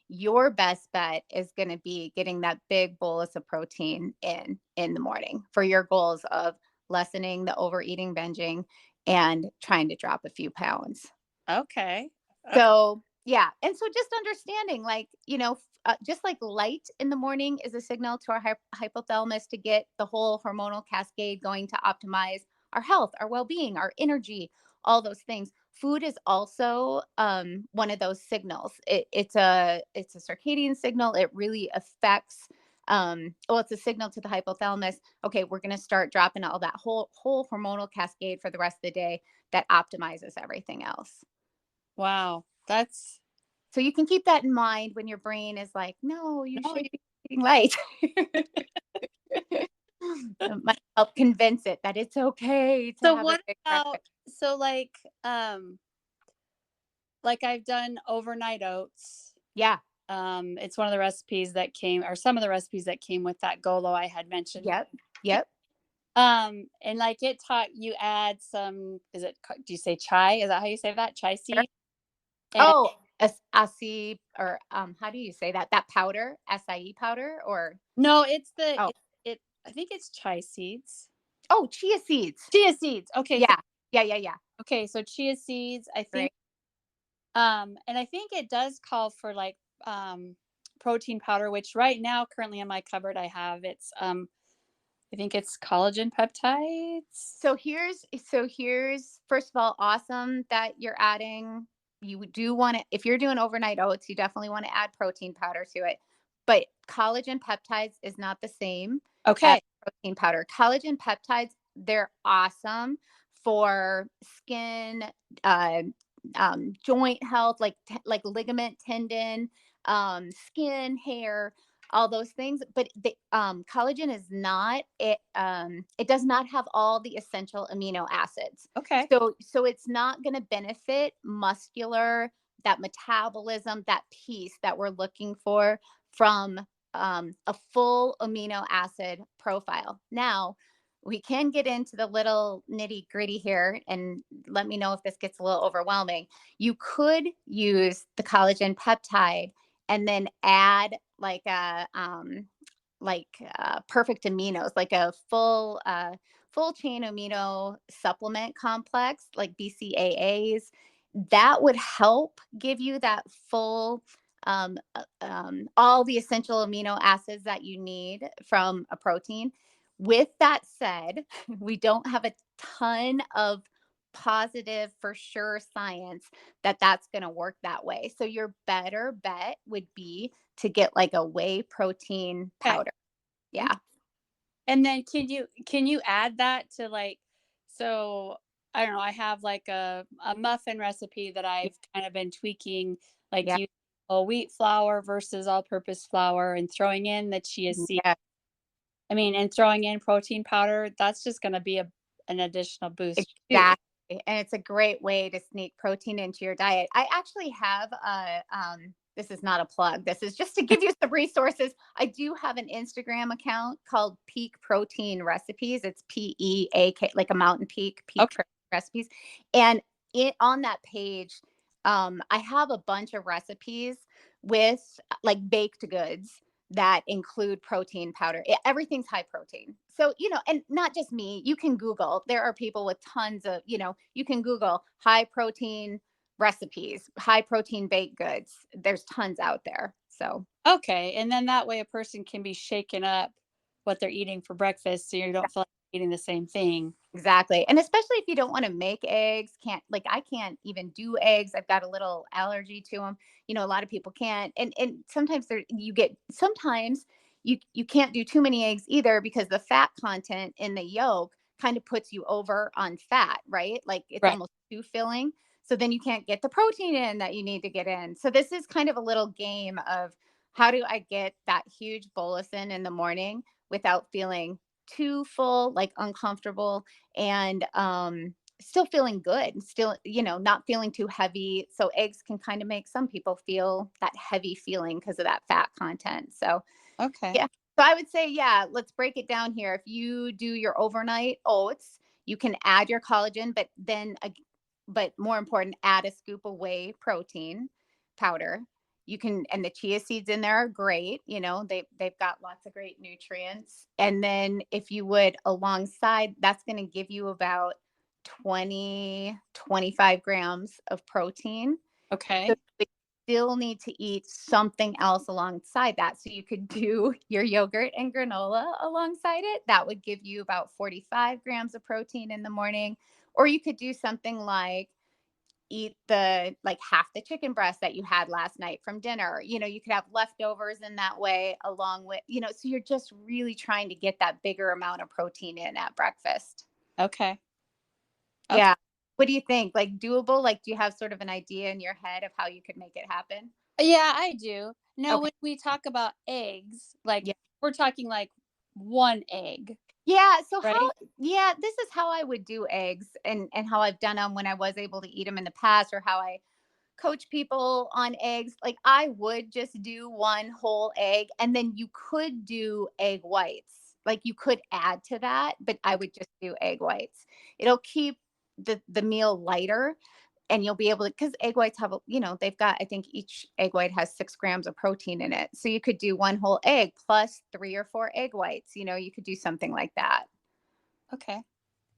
your best bet is going to be getting that big bolus of protein in the morning for your goals of lessening the overeating, binging, and trying to drop a few pounds. Okay. So yeah. And so just understanding, like, just like light in the morning is a signal to our hypothalamus to get the whole hormonal cascade going to optimize our health, our well-being, our energy, all those things. Food is also one of those signals. It's a circadian signal. It really affects. It's a signal to the hypothalamus. Okay, we're going to start dropping all that whole hormonal cascade for the rest of the day that optimizes everything else. Wow, so you can keep that in mind when your brain is like, no, you should be eating light. It might help convince it that it's okay to have a big breakfast. So like I've done overnight oats. Yeah. It's one of the recipes that came, or some of the recipes that came with that Golo I had mentioned. Yep. And like it taught you add some, do you say chai? Is that how you say that? Chai seed? Sure. Acai, or how do you say that? That powder, acai powder, or no, it's I think it's chai seeds. Oh, chia seeds. Chia seeds. Okay. Yeah. Yeah. Okay. So chia seeds, I think, Right. and I think it does call for like, protein powder, which right now, currently in my cupboard, I have, I think it's collagen peptides. So here's first of all, awesome that you're adding. You do want to, if you're doing overnight oats, you definitely want to add protein powder to it. But collagen peptides is not the same as Okay. protein powder. Collagen peptides, they're awesome for skin, uh, joint health, like ligament, tendon, skin, hair, all those things. But the collagen is not it. It does not have all the essential amino acids. Okay. So it's not going to benefit muscular, that metabolism, that piece that we're looking for from a full amino acid profile. Now, we can get into the little nitty gritty here, and let me know if this gets a little overwhelming. You could use the collagen peptide and then add like a perfect aminos, like a full chain amino supplement complex, like BCAAs. That would help give you that full all the essential amino acids that you need from a protein. With that said, we don't have a ton of positive for sure science that that's going to work that way. So your better bet would be to get like a whey protein powder. Okay. Yeah. And then can you add that to like, so I don't know, I have like a muffin recipe that I've kind of been tweaking, like Yeah. using whole wheat flour versus all-purpose flour and throwing in the chia seed. Yeah. I mean, and throwing in protein powder, that's just going to be an additional boost too. Exactly. And it's a great way to sneak protein into your diet. I actually have this is not a plug. This is just to give you some resources. I do have an Instagram account called Peak Protein Recipes. It's PEAK, like a mountain peak, Okay. Recipes. And on that page, I have a bunch of recipes with like baked goods that include protein powder. Everything's high protein. So, and not just me, you can Google. There are people with tons of, you can Google high protein recipes, high protein baked goods. There's tons out there. So, Okay. And then that way a person can be shaken up what they're eating for breakfast, so you don't feel like eating the same thing. exactly. And especially if you don't want to make eggs, I can't even do eggs. I've got a little allergy to them. A lot of people can't. And sometimes sometimes you can't do too many eggs either, because the fat content in the yolk kind of puts you over on fat, right? Like it's Right. almost too filling. So then you can't get the protein in that you need to get in. So this is kind of a little game of, how do I get that huge bolus in the morning without feeling too full, like uncomfortable, and still feeling good, still, not feeling too heavy. So eggs can kind of make some people feel that heavy feeling because of that fat content. So, Okay. yeah. So I would say, yeah, let's break it down here. If you do your overnight oats, you can add your collagen, but more important, add a scoop of whey protein powder. You can, and the chia seeds in there are great. They've got lots of great nutrients. And then if you would, alongside, that's going to give you about 25 grams of protein. Okay. So you still need to eat something else alongside that. So you could do your yogurt and granola alongside it. That would give you about 45 grams of protein in the morning. Or you could do something like eat half the chicken breast that you had last night from dinner. You could have leftovers in that way, along with, so you're just really trying to get that bigger amount of protein in at breakfast. Okay. Yeah. What do you think? Like, doable? Like, do you have sort of an idea in your head of how you could make it happen? Yeah, I do. Now, Okay. when we talk about eggs, like Yeah. we're talking like one egg. Yeah. So Right? this is how I would do eggs, and how I've done them when I was able to eat them in the past, or how I coach people on eggs. Like, I would just do one whole egg, and then you could do egg whites. Like, you could add to that, but I would just do egg whites. It'll keep the meal lighter, and you'll be able to, because egg whites have, they've got, I think each egg white has 6 grams of protein in it. So you could do one whole egg plus 3 or 4 egg whites. You could do something like that. Okay.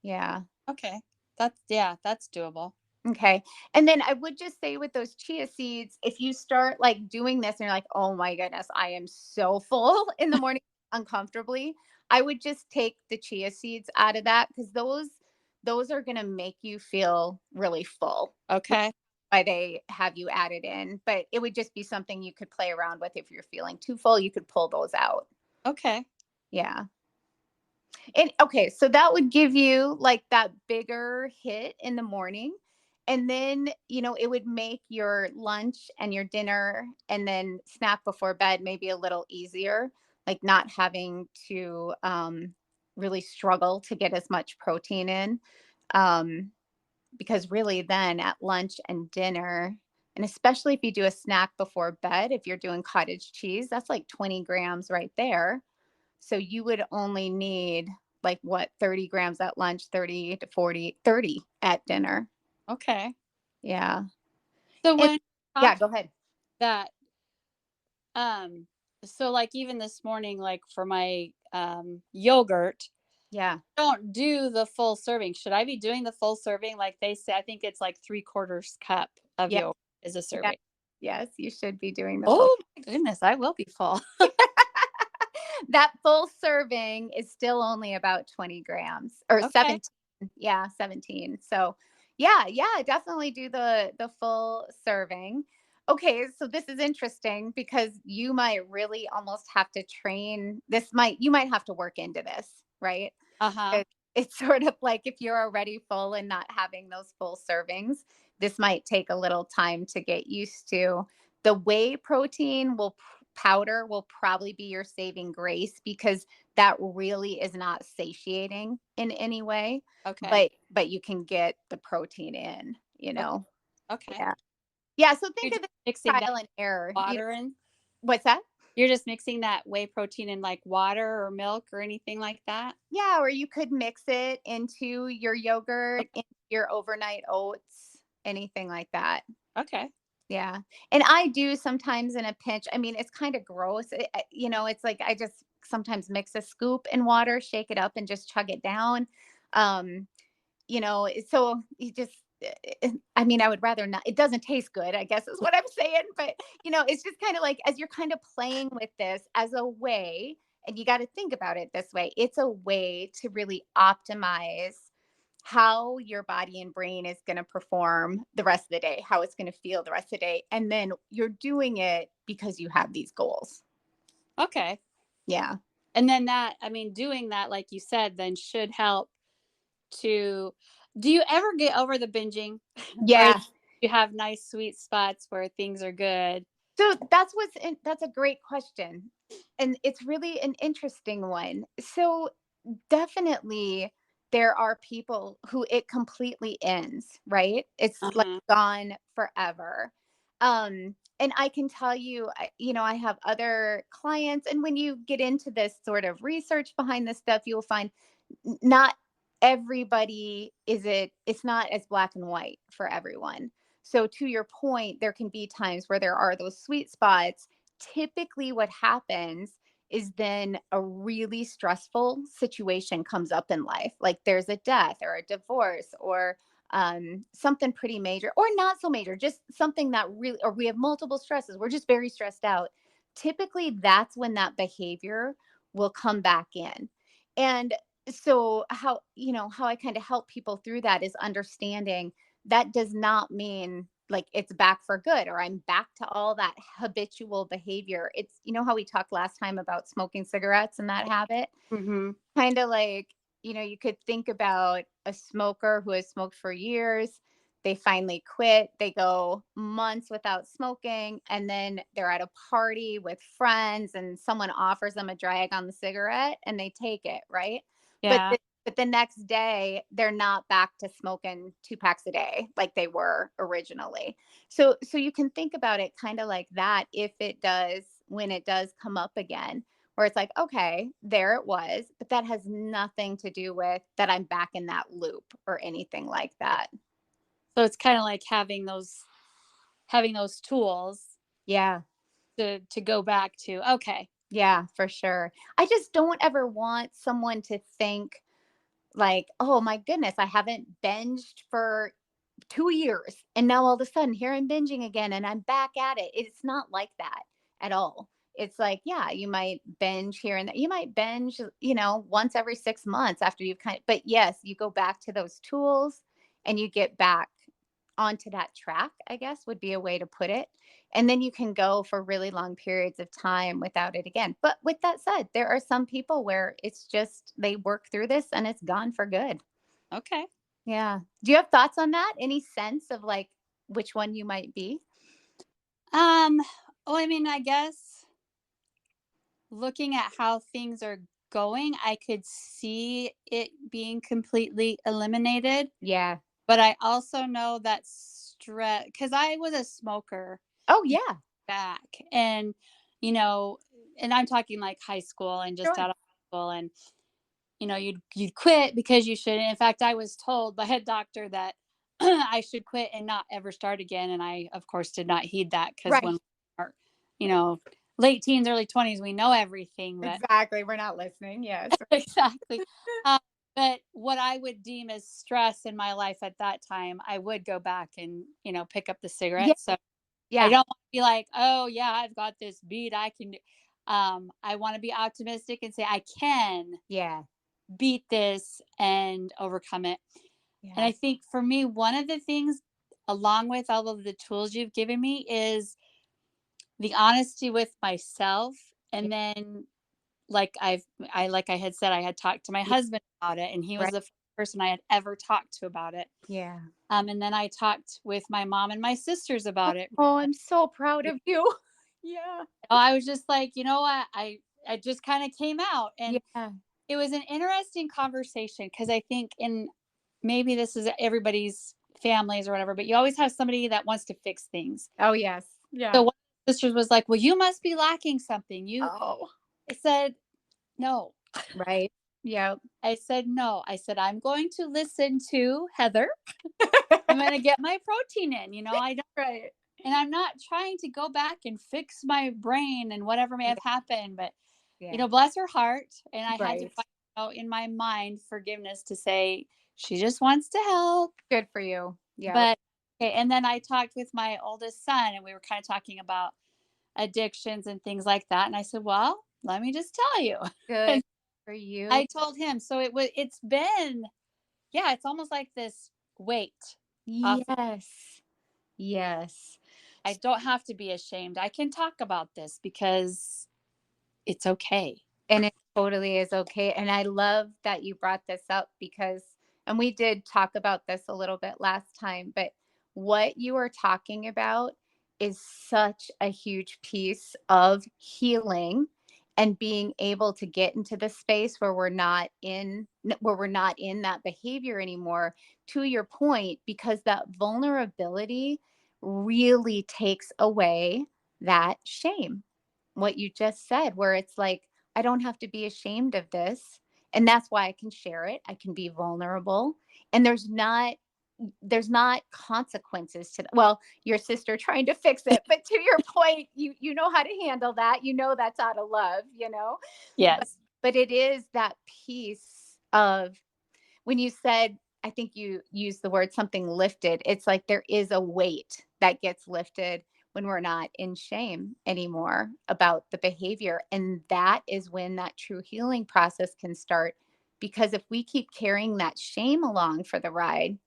Yeah. Okay. That's doable. Okay. And then I would just say with those chia seeds, if you start like doing this and you're like, oh my goodness, I am so full in the morning uncomfortably, I would just take the chia seeds out of that, because those are going to make you feel really full. Okay. Why they have you added in, but it would just be something you could play around with. If you're feeling too full, you could pull those out. Okay. Yeah. And okay, so that would give you like that bigger hit in the morning. And then, it would make your lunch and your dinner and then snack before bed maybe a little easier, like not having to really struggle to get as much protein in. Um, because really, then at lunch and dinner, and especially if you do a snack before bed, if you're doing cottage cheese, that's like 20 grams right there. So you would only need like what, 30 grams at lunch, 30 to 40, 30 at dinner. Okay. Yeah. So when yeah, go ahead. That so like even this morning, like for my yogurt, Yeah. don't do the full serving. Should I be doing the full serving? Like they say, I think it's like 3/4 cup of Yeah. yogurt is a Yeah. serving. Yes, you should be doing the full. Oh my goodness, I will be full. That full serving is still only about 20 grams or Okay. 17. Yeah, 17. So yeah, definitely do the full serving. Okay, so this is interesting because you might really almost have to train you might have to work into this, right? Uh-huh. It's sort of like if you're already full and not having those full servings, this might take a little time to get used to. The whey protein powder will probably be your saving grace, because that really is not satiating in any way. Okay. But you can get the protein in, Okay. Yeah. Yeah. So You're think of just it mixing that trial and error. water in. What's that? You're just mixing that whey protein in like water or milk or anything like that? Yeah, or you could mix it into your yogurt, into your overnight oats, anything like that. Okay. Yeah. And I do sometimes in a pinch. I mean, it's kind of gross. It's like I just sometimes mix a scoop in water, shake it up, and just chug it down. Um, so you just, I mean, I would rather not. It doesn't taste good, I guess is what I'm saying. But, it's just kind of like as you're kind of playing with this as a way, and you got to think about it this way, it's a way to really optimize how your body and brain is going to perform the rest of the day, how it's going to feel the rest of the day. And then you're doing it because you have these goals. Okay. Yeah. And then doing that, like you said, then should help do you ever get over the binging? Yeah. Or you have nice sweet spots where things are good? So that's a great question. And it's really an interesting one. So definitely there are people who it completely ends, right? It's like gone forever. And I can tell you, I have other clients, and when you get into this sort of research behind this stuff, you'll find not everybody it's not as black and white for everyone. So to your point, there can be times where there are those sweet spots. Typically what happens is then a really stressful situation comes up in life, like there's a death or a divorce or something pretty major, or not so major, just something that really, or we have multiple stresses, we're just very stressed out. Typically that's when that behavior will come back in. And so how I kind of help people through that is understanding that does not mean like it's back for good or I'm back to all that habitual behavior. It's, how we talked last time about smoking cigarettes and that habit. Mm-hmm. Kind of like, you could think about a smoker who has smoked for years. They finally quit. They go months without smoking. And then they're at a party with friends and someone offers them a drag on the cigarette and they take it. Right. Yeah. But the next day they're not back to smoking 2 packs a day like they were originally. So you can think about it kind of like that. When it does come up again, where it's like, okay, there it was, but that has nothing to do with that I'm back in that loop or anything like that. So it's kind of like having those tools. Yeah. To go back to. Okay. Yeah, for sure. I just don't ever want someone to think Like, oh my goodness, I haven't binged for 2 years. And now all of a sudden here I'm binging again and I'm back at it. It's not like that at all. It's like, yeah, you might binge here and there. You might binge, once every 6 months after you've but yes, you go back to those tools and you get back onto that track, I guess would be a way to put it. And then you can go for really long periods of time without it again. But with that said, there are some people where it's just they work through this and it's gone for good. Okay. Yeah. Do you have thoughts on that? Any sense of like which one you might be? Well, I mean, I guess looking at how things are going, I could see it being completely eliminated. Yeah. But I also know that stress, because I was a smoker Oh, yeah. back, and you know, and I'm talking like high school and just Sure. out of high school, and you'd quit because you should. In fact, I was told by a doctor that I should quit and not ever start again, and I, of course, did not heed that because when Right. we are, you know, late teens, early 20s, we know everything, but Exactly. We're not listening. Yes. exactly. Um, but what I would deem as stress in my life at that time, I would go back and, pick up the Yeah. cigarettes. So I Yeah. don't want to be like, oh, yeah, I've got this beat. I can do. I want to be optimistic and say I can Yeah. beat this and overcome it. And Yeah. I think for me, one of the things, along with all of the tools you've given me, is the honesty with myself. Yeah. And then like I had said, I had talked to my Yeah. husband about it, and he was Right. the first person I had ever talked to about it. Yeah. And then I talked with my mom and my sisters about it. Oh, I'm so proud of you. Yeah. I was just like, you know what, I just kind of came out, and Yeah. it was an interesting conversation because I think in maybe this is everybody's families or whatever, but you always have somebody that wants to fix things. Oh, yes. So Yeah. one of the sisters was like, well, you must be lacking something. Oh, I said, no. right. Yeah. I said, no. I said, I'm going to listen to Heather. I'm going to get my protein in. I don't, Right. and I'm not trying to go back and fix my brain and whatever may Yeah. have happened, but, Yeah. bless her heart. And I had to Right. find out in my mind forgiveness to say, she just wants to help. Good for you. Yeah. But, okay. And then I talked with my oldest son, and we were kind of talking about addictions and things like that. And I said, well, let me just tell you. Good And for you. I told him, so it's been, yeah, it's almost like this weight off. Yes. Yes. I don't have to be ashamed. I can talk about this because it's okay. And it totally is okay. And I love that you brought this up because, and we did talk about this a little bit last time, but what you are talking about is such a huge piece of healing and being able to get into the space where we're not in that behavior anymore, to your point, because that vulnerability really takes away that shame, what you just said, where it's like, I don't have to be ashamed of this. And that's why I can share it. I can be vulnerable. And there's not consequences to well, your sister trying to fix it, but to your point, you know how to handle that. That's out of love. But Yes. but it is that piece of when you said, I think you used the word something lifted. It's like there is a weight that gets lifted when we're not in shame anymore about the behavior. And that is when that true healing process can start. Because if we keep carrying that shame along for the ride,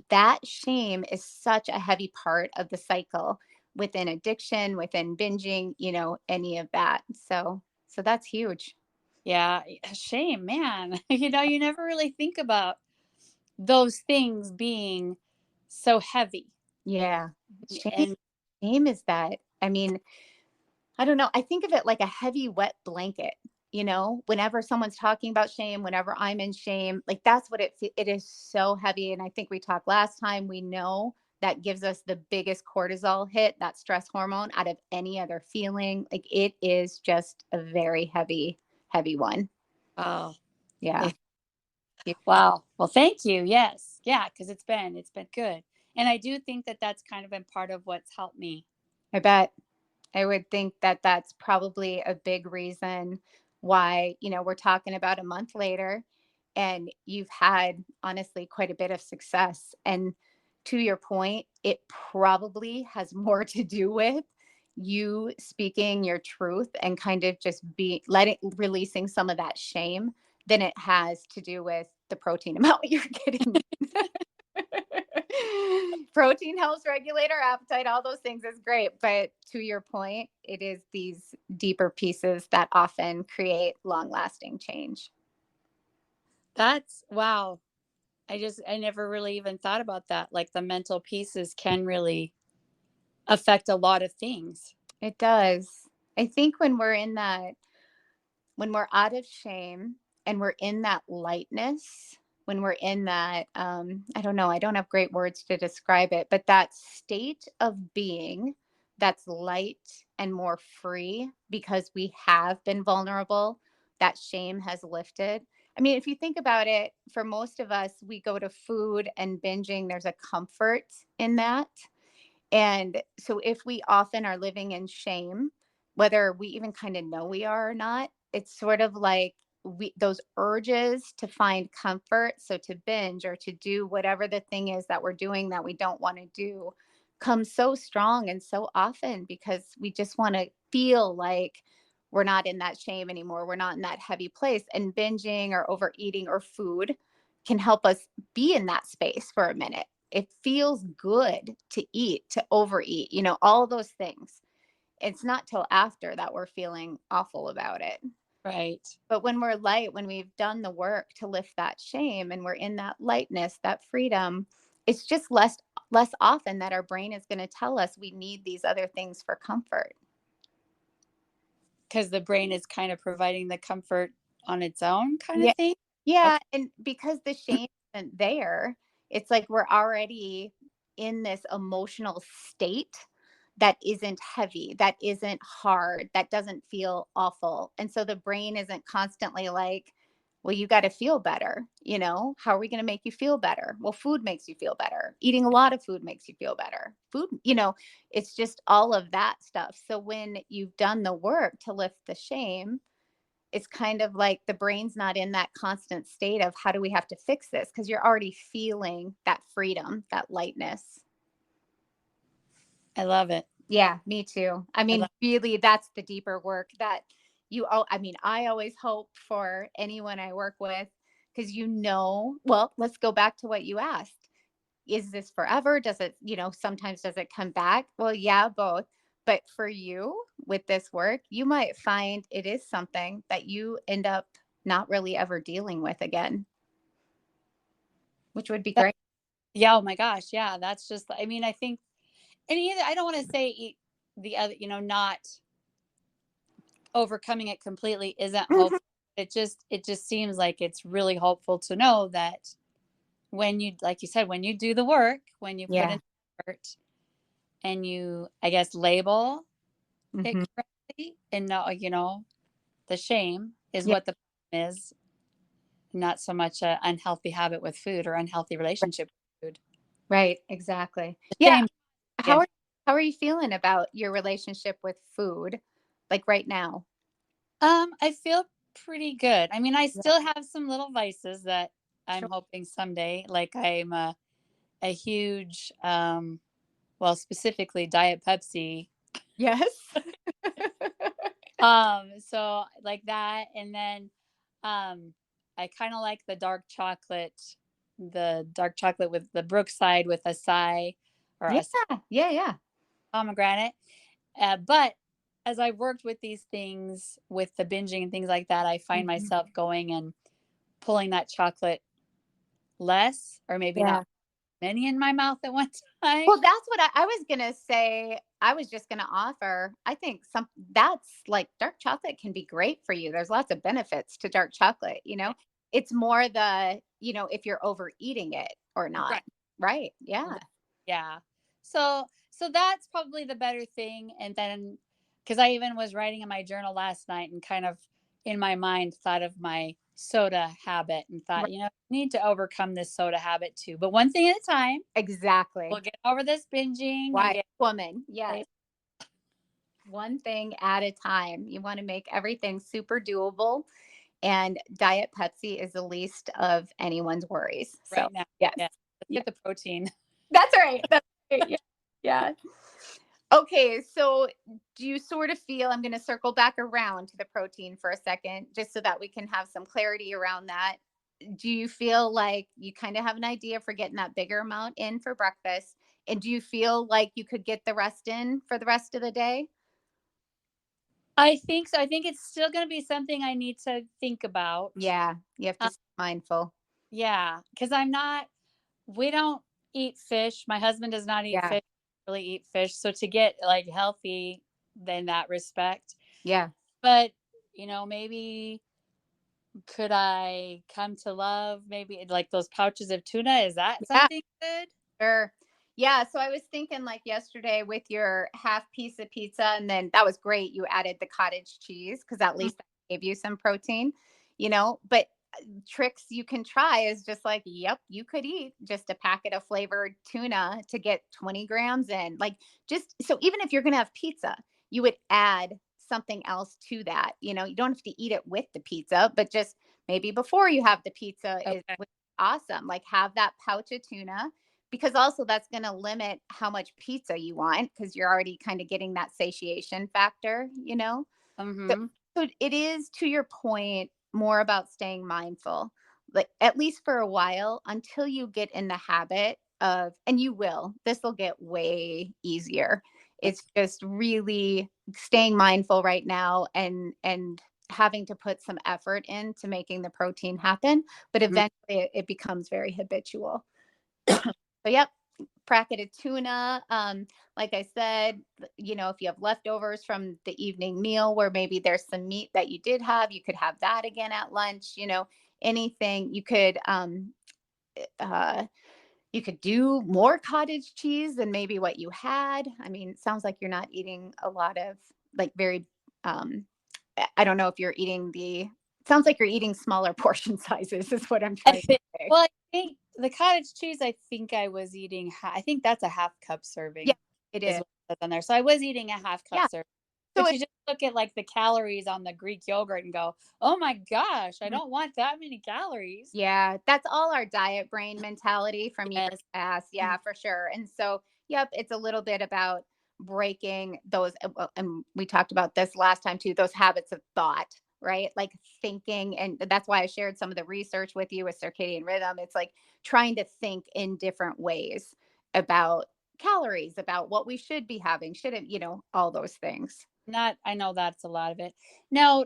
that shame is such a heavy part of the cycle within addiction, within binging, any of that. So that's huge. Yeah. Shame, man. You never really think about those things being so heavy. Yeah. Shame, And shame is that. I mean, I don't know. I think of it like a heavy, wet blanket. Whenever someone's talking about shame, whenever I'm in shame, like that's what it is so heavy. And I think we talked last time, we know that gives us the biggest cortisol hit, that stress hormone out of any other feeling. Like it is just a very heavy, heavy one. oh, Yeah. wow. Well, thank you. Yes. Yeah. Cause it's been good. And I do think that that's kind of been part of what's helped me. I bet. I would think that that's probably a big reason why, we're talking about a month later and you've had honestly quite a bit of success. And to your point, it probably has more to do with you speaking your truth and kind of just releasing some of that shame than it has to do with the protein amount you're getting. Protein helps regulate our appetite, all those things is great. But to your point, it is these deeper pieces that often create long lasting change. That's wow. I never really even thought about that. Like the mental pieces can really affect a lot of things. It does. I think when we're out of shame and we're in that lightness, when we're in that, I don't know, I don't have great words to describe it, but that state of being that's light and more free because we have been vulnerable, that shame has lifted. I mean, if you think about it, for most of us, we go to food and binging, there's a comfort in that. And so if we often are living in shame, whether we even kind of know we are or not, it's sort of like those urges to find comfort, so to binge or to do whatever the thing is that we're doing that we don't want to do, come so strong and so often because we just want to feel like we're not in that shame anymore. We're not in that heavy place. And binging or overeating or food can help us be in that space for a minute. It feels good to eat, to overeat, all those things. It's not till after that we're feeling awful about it. Right. But when we're light, when we've done the work to lift that shame and we're in that lightness, that freedom, it's just less often that our brain is going to tell us we need these other things for comfort. Because the brain is kind of providing the comfort on its own kind of thing. Yeah. Okay. And because the shame isn't there, it's like we're already in this emotional state that isn't heavy, that isn't hard, that doesn't feel awful. And so the brain isn't constantly like, well, you got to feel better. How are we going to make you feel better? Well, food makes you feel better. Eating a lot of food makes you feel better. Food, it's just all of that stuff. So when you've done the work to lift the shame, it's kind of like the brain's not in that constant state of how do we have to fix this? Because you're already feeling that freedom, that lightness. I love it. Yeah, me too. I mean, really, that's the deeper work that I always hope for anyone I work with, because well, let's go back to what you asked. Is this forever? Does it, sometimes does it come back? Well, yeah, both. But for you with this work, you might find it is something that you end up not really ever dealing with again, which would be great. Yeah. Oh my gosh. Yeah. That's just, I mean, I think, and either, I don't want to say the other, not overcoming it completely isn't hopeful. It just seems like it's really hopeful to know that when you, like you said, when you do the work, when you put in the effort and you, I guess, label it correctly and know, the shame is what the problem is, not so much an unhealthy habit with food or unhealthy relationship with food. Right. Exactly. The Yeah. shame. How are you feeling about your relationship with food, like right now? I feel pretty good. I mean, I still have some little vices that I'm hoping someday, like I'm a huge, well, specifically Diet Pepsi. Yes. So like that. And then, I kind of like the dark chocolate with the Brookside with acai or Yeah. pomegranate. But as I've worked with these things, with the binging and things like that, I find myself going and pulling that chocolate less, or maybe not many in my mouth at one time. Well, that's what I was going to say. I was just going to offer, I think that's like dark chocolate can be great for you. There's lots of benefits to dark chocolate, it's more if you're overeating it or not. Right. Yeah. Yeah. So that's probably the better thing. And then, because I even was writing in my journal last night and kind of in my mind thought of my soda habit and thought, I need to overcome this soda habit too. But one thing at a time. Exactly. We'll get over this binging. Woman. Yes. One thing at a time. You want to make everything super doable. and Diet Pepsi is the least of anyone's worries. So, right now. yes. Yeah. Let's get the protein. That's right. That's right. Yeah. Yeah. Okay. So do you sort of feel, I'm going to circle back around to the protein for a second, just so that we can have some clarity around that. Do you feel like you kind of have an idea for getting that bigger amount in for breakfast? And do you feel like you could get the rest in for the rest of the day? I think so. I think it's still going to be something I need to think about. Yeah. You have to Um, be mindful. yeah. Cause we don't eat fish. My husband does not eat Yeah. fish, really eat fish. So to get like healthy in that respect, Yeah. but maybe could I come to love maybe like those pouches of tuna? Is that Yeah. something good? Sure. Yeah. So I was thinking like yesterday with your half piece of pizza, and then that was great. You added the cottage cheese because at least that gave you some protein, but tricks you can try is just like, yep, you could eat just a packet of flavored tuna to get 20 grams in. Like, just so even if you're going to have pizza, you would add something else to that. You don't have to eat it with the pizza, but just maybe before you have the pizza is Okay. awesome. Like, have that pouch of tuna, because also that's going to limit how much pizza you want because you're already kind of getting that satiation factor. So, Mm-hmm. so it is, to your point, more about staying mindful, like at least for a while until you get in the habit of, and this will get way easier. It's just really staying mindful right now and having to put some effort into making the protein happen, but eventually it becomes very habitual. So, yep, packet of tuna. Like I said, if you have leftovers from the evening meal where maybe there's some meat that you did have, you could have that again at lunch. Anything uh, you could do more cottage cheese than maybe what you had. I mean, it sounds like you're not eating a lot of like very. I don't know if you're eating sounds like you're eating smaller portion sizes is what I'm trying to say. Well, I think the cottage cheese, I think I was eating, I think that's a half cup Yeah, serving it is is. what it says on there. So I was eating a half cup Yeah. serving. So But you just look at like the calories on the Greek yogurt and go, oh my gosh, I Mhm. don't want that many calories. Yeah, that's all our diet brain mentality from years Yes. past. Yeah, for sure. And so, yep, it's a little bit about breaking those. And we talked about this last time too, those habits of thought, right? Like thinking. And that's why I shared some of the research with you with circadian rhythm. It's like trying to think in different ways about calories, about what we should be having, shouldn't, all those things. I know that's a lot of it. Now,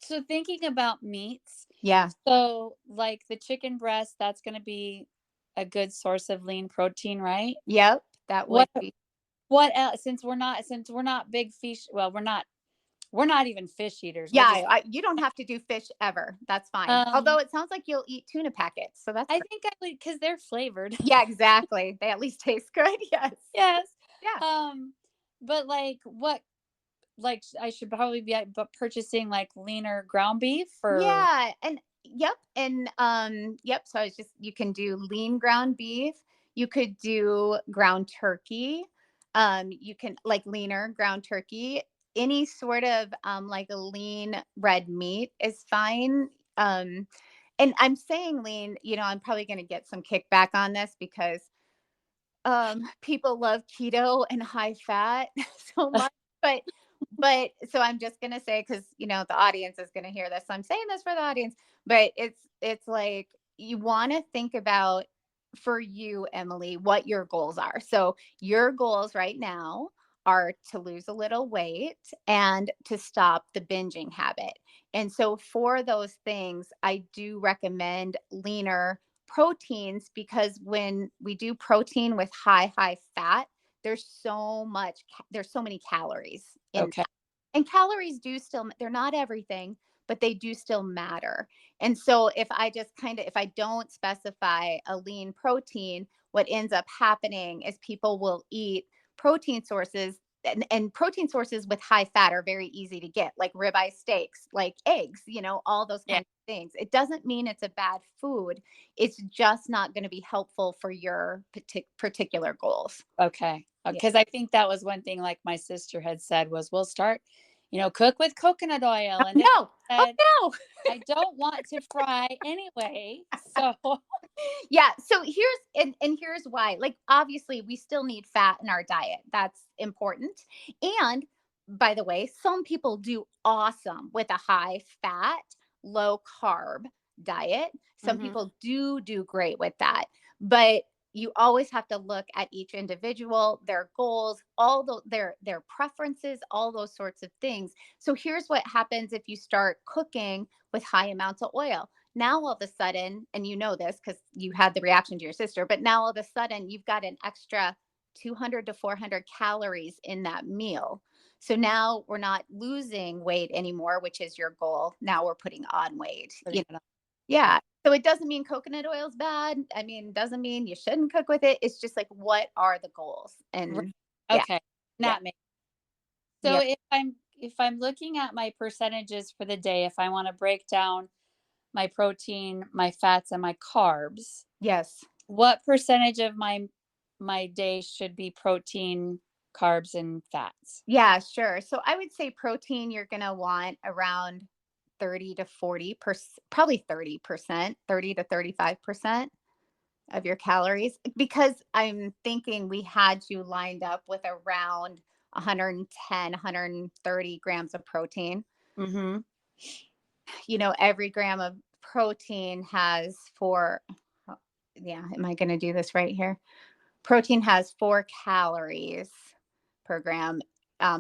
so thinking about meats, Yeah. so like the chicken breast, that's going to be a good source of lean protein, right? Yep. That would What be. what else? Since we're not big fish, well, we're not even fish eaters. We're Yeah, just you don't have to do fish ever. That's fine. Although um it sounds like you'll eat tuna packets, so that's I great. think I would because they're flavored. Yeah, exactly. They at least taste good. Yes. Yes. Yeah. But like I should probably be purchasing like leaner ground beef or Yeah, and yep, and yep, so it's just you can do lean ground beef, you could do ground turkey. You can like leaner ground turkey, any sort of like a lean red meat is fine. And I'm saying lean, I'm probably going to get some kickback on this because people love keto and high fat so much, but so I'm just gonna say, because the audience is gonna hear this, so I'm saying this for the audience, but it's like you want to think about, for you, Emily, what your goals are. So your goals right now are to lose a little weight and to stop the binging habit. And so for those things, I do recommend leaner proteins, because when we do protein with high fat, there's so many calories in okay. that. And calories they're not everything, but they do still matter. And so if I don't specify a lean protein, what ends up happening is people will eat protein sources, and protein sources with high fat are very easy to get, like ribeye steaks, like eggs, all those Yeah. kinds of things. It doesn't mean it's a bad food. It's just not going to be helpful for your particular goals. Okay. Yeah. Because I think that was one thing like my sister had said was we'll start cook with coconut oil. And no. Said, no. I don't want to fry anyway. So yeah. So here's why. Like, obviously we still need fat in our diet. That's important. And by the way, some people do awesome with a high fat, low carb diet. Some people do great with that. But you always have to look at each individual, their goals, their preferences, all those sorts of things. So here's what happens if you start cooking with high amounts of oil. Now all of a sudden, and you know this because you had the reaction to your sister, but now all of a sudden you've got an extra 200 to 400 calories in that meal. So now we're not losing weight anymore, which is your goal. Now we're putting on weight. Yeah. So it doesn't mean coconut oil is bad. I mean, doesn't mean you shouldn't cook with it. It's just like, what are the goals? And okay, that makes sense. So if I'm looking at my percentages for the day, if I want to break down my protein, my fats, and my carbs, yes, what percentage of my day should be protein, carbs, and fats? Yeah, sure. So I would say protein, you're going to want around 30 to 40%, probably 30%, 30 to 35% of your calories, because I'm thinking we had you lined up with around 110, 130 grams of protein. Every gram of protein has am I going to do this right here? Protein has 4 calories per gram.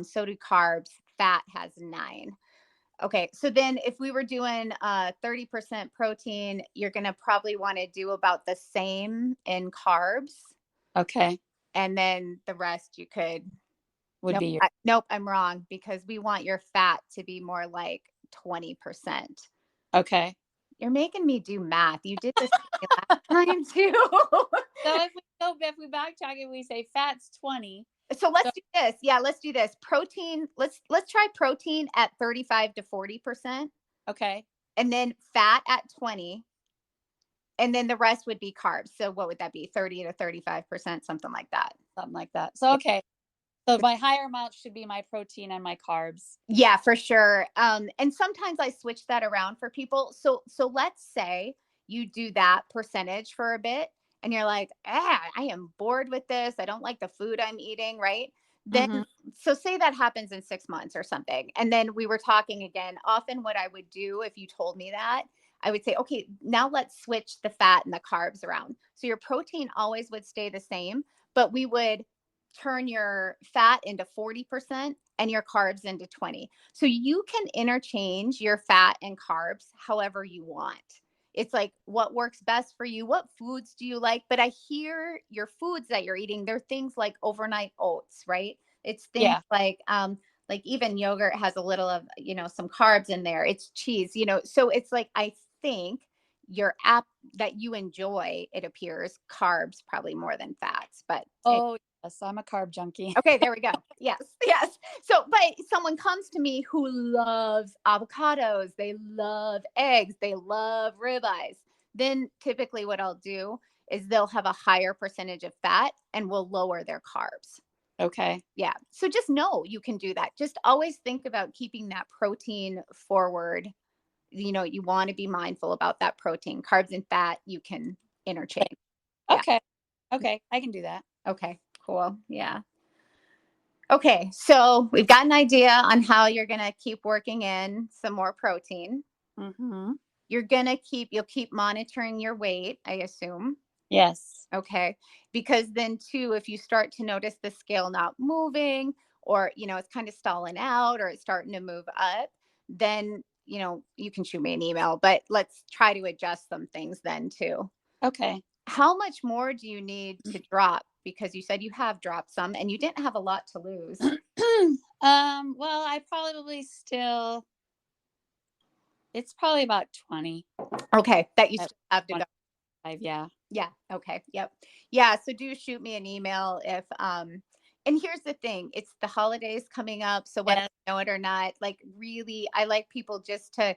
So do carbs. Fat has 9. Okay. So then if we were doing 30% protein, you're going to probably want to do about the same in carbs. Okay. And then the rest you could. Nope, I'm wrong, because we want your fat to be more like 20%. Okay. You're making me do math. You did this last time too. So if we backtrack and we say fat's 20. So let's do this. Yeah, let's do this. Protein. Let's try protein at 35 to 40%. Okay. And then fat at 20. And then the rest would be carbs. So what would that be? 30 to 35%, something like that. Something like that. So okay. So my higher amount should be my protein and my carbs. Yeah, for sure. And sometimes I switch that around for people. So let's say you do that percentage for a bit and you're like, I am bored with this. I don't like the food I'm eating, right? Then, so say that happens in 6 months or something. And then we were talking again. Often what I would do if you told me that, I would say, okay, now let's switch the fat and the carbs around. So your protein always would stay the same, but we would turn your fat into 40% and your carbs into 20. So you can interchange your fat and carbs however you want. It's like what works best for you. What foods do you like? But I hear your foods that you're eating, they're things like overnight oats, right? It's things like even yogurt has a little of, some carbs in there. It's cheese, so it's like, I think your app that you enjoy, it appears, carbs probably more than fats, but yes, I'm a carb junkie. Okay, there we go. Yes. So, but someone comes to me who loves avocados, they love eggs, they love ribeyes. Then typically what I'll do is they'll have a higher percentage of fat and will lower their carbs. Okay. Yeah. So just know you can do that. Just always think about keeping that protein forward. You want to be mindful about that protein. Carbs and fat, you can interchange. Okay. Yeah. Okay. I can do that. Okay, cool. Yeah. Okay. So we've got an idea on how you're going to keep working in some more protein. You'll keep monitoring your weight, I assume. Yes. Okay. Because then too, if you start to notice the scale not moving, or, it's kind of stalling out, or it's starting to move up, then, you can shoot me an email, but let's try to adjust some things then too. Okay. How much more do you need to drop? Because you said you have dropped some and you didn't have a lot to lose. Well, I probably still, it's probably about 20. Okay. That you still have to go. Yeah. Yeah. Okay. Yep. Yeah. So do shoot me an email if, and here's the thing, it's the holidays coming up. So whether you know it or not, like really, I like people just to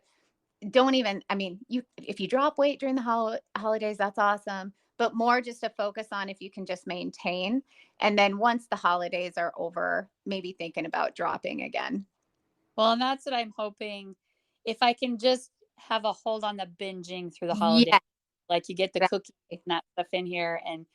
if you drop weight during the holidays, that's awesome. But more just to focus on if you can just maintain. And then once the holidays are over, maybe thinking about dropping again. Well, and that's what I'm hoping. If I can just have a hold on the binging through the holidays, like you get the cookie and that stuff in here, and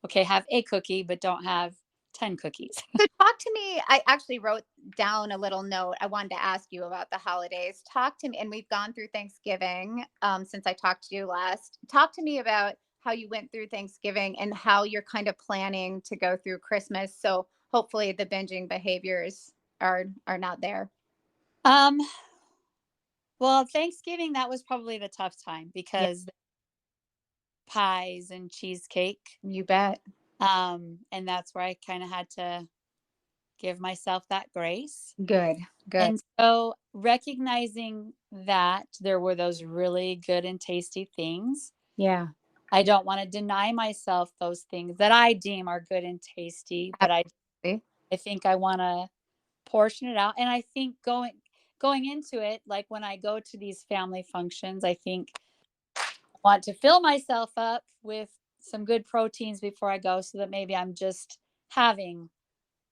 okay, have a cookie, but don't have 10 cookies. So talk to me. I actually wrote down a little note. I wanted to ask you about the holidays. Talk to me, and we've gone through Thanksgiving since I talked to you last. Talk to me about how you went through Thanksgiving and how you're kind of planning to go through Christmas. So hopefully the binging behaviors are not there. Well, Thanksgiving, that was probably the tough time because pies and cheesecake. You bet. And that's where I kind of had to give myself that grace. Good. And so recognizing that there were those really good and tasty things. Yeah. I don't want to deny myself those things that I deem are good and tasty, but I think I want to portion it out. And I think going into it, like when I go to these family functions, I think I want to fill myself up with some good proteins before I go, so that maybe I'm just having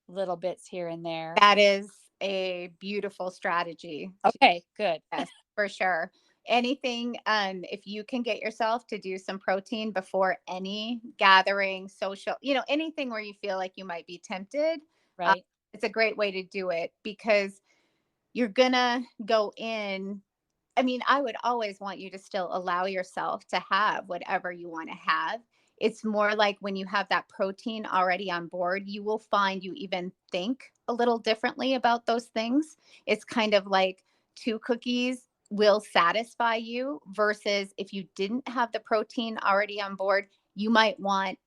little bits here and there. That is a beautiful strategy. Okay, good. Yes, for sure. Anything, if you can get yourself to do some protein before any gathering, social, anything where you feel like you might be tempted, right? It's a great way to do it, because you're gonna go in. I mean, I would always want you to still allow yourself to have whatever you want to have. It's more like when you have that protein already on board, you will find you even think a little differently about those things. It's kind of like 2 cookies will satisfy you, versus if you didn't have the protein already on board, you might want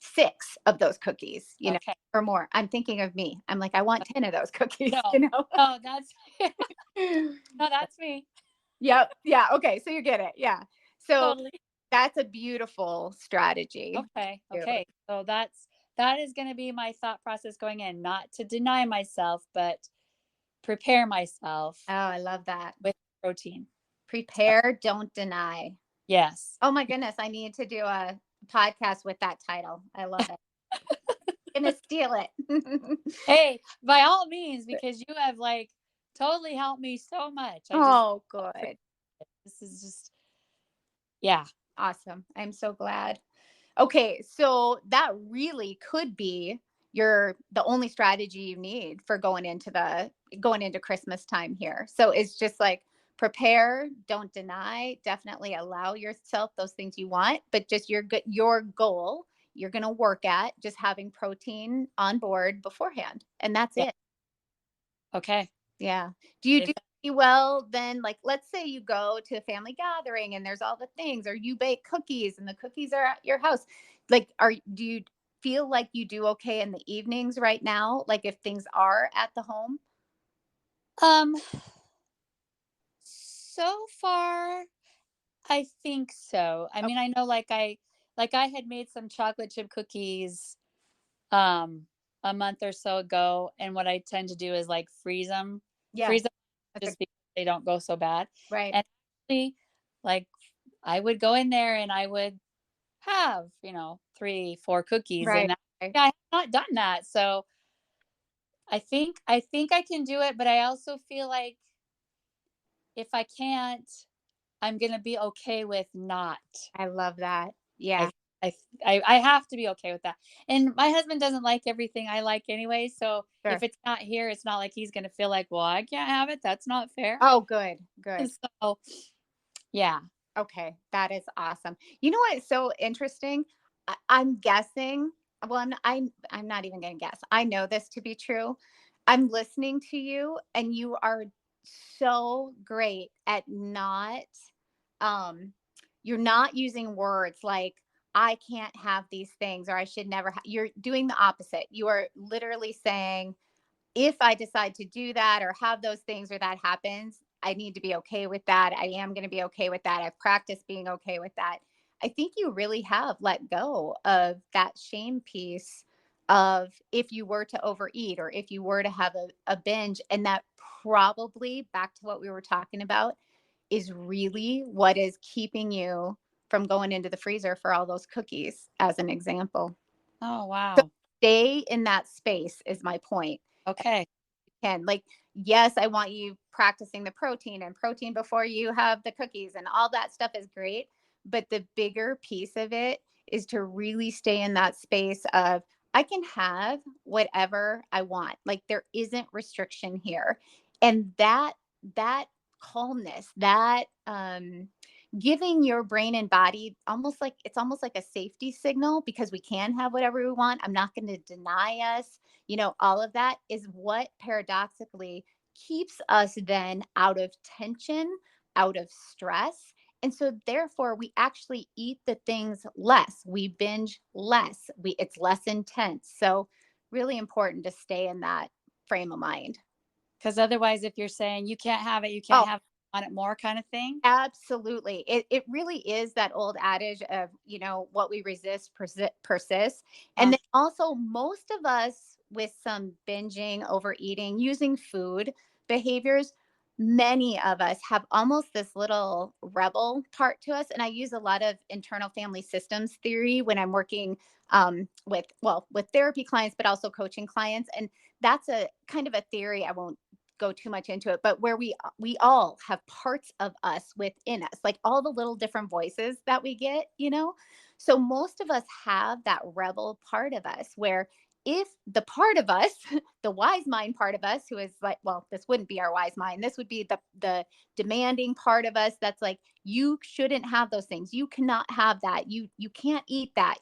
6 of those cookies, Okay. or more. I'm thinking of me. I'm like, I want 10 of those cookies, No, that's no, that's me. Yep. Yeah. Okay. So you get it. Yeah. So Totally. that's a beautiful strategy. Okay. So that is going to be my thought process going in, not to deny myself, but prepare myself. Oh, I love that. With protein. Prepare, don't deny. Yes. Oh my goodness. I need to do a podcast with that title. I love it. Gonna steal it. Hey, by all means, because you have like totally helped me so much. Good. This is just, yeah. Awesome. I'm so glad. Okay, so that really could be the only strategy you need for going into Christmas time here. So it's just like, prepare, don't deny, definitely allow yourself those things you want, but just your goal you're going to work at just having protein on board beforehand, and that's it. Okay. Yeah. Do you do well then, like, let's say you go to a family gathering and there's all the things, or you bake cookies and the cookies are at your house, like, do you feel like you do okay in the evenings right now, like if things are at the home? So far I think so. I mean, I know I had made some chocolate chip cookies a month or so ago, and what I tend to do is like freeze them just because they don't go so bad. Right. And actually, like, I would go in there and I would have 3-4 cookies, Right. and I have not done that. So I think I can do it, but I also feel like if I can't, I'm gonna be okay with not. I love that. Yeah. I have to be okay with that. And my husband doesn't like everything I like anyway. So if it's not here, it's not like he's gonna feel like, well, I can't have it. That's not fair. Oh, good. Good. So yeah. Okay. That is awesome. You know what's so interesting? I'm guessing. Well, I'm not even going to guess. I know this to be true. I'm listening to you, and you are so great at not, you're not using words like, I can't have these things, or I should never you're doing the opposite. You are literally saying, if I decide to do that or have those things, or that happens, I need to be okay with that. I am going to be okay with that. I've practiced being okay with that. I think you really have let go of that shame piece of, if you were to overeat or if you were to have a binge. And that probably, back to what we were talking about, is really what is keeping you from going into the freezer for all those cookies, as an example. Oh, wow. So stay in that space is my point. Okay. And like, yes, I want you practicing the protein and protein before you have the cookies, and all that stuff is great. But the bigger piece of it is to really stay in that space of, I can have whatever I want. Like, there isn't restriction here. And that calmness, that giving your brain and body it's almost like a safety signal, because we can have whatever we want. I'm not going to deny us. All of that is what paradoxically keeps us then out of tension, out of stress. And so therefore we actually eat the things less. We binge less. It's less intense. So really important to stay in that frame of mind. Because otherwise, if you're saying you can't have it, you can't have it, want it more kind of thing. Absolutely. It really is that old adage of, what we resist persists. And then also, most of us with some binging, overeating, using food behaviors, many of us have almost this little rebel part to us. And I use a lot of internal family systems theory when I'm working with therapy clients, but also coaching clients. And that's a kind of a theory. I won't go too much into it, but where we all have parts of us within us, like all the little different voices that we get. So most of us have that rebel part of us, where if the part of us, the wise mind part of us, who is like, well, this wouldn't be our wise mind, this would be the demanding part of us that's like, you shouldn't have those things, you cannot have that, you can't eat that,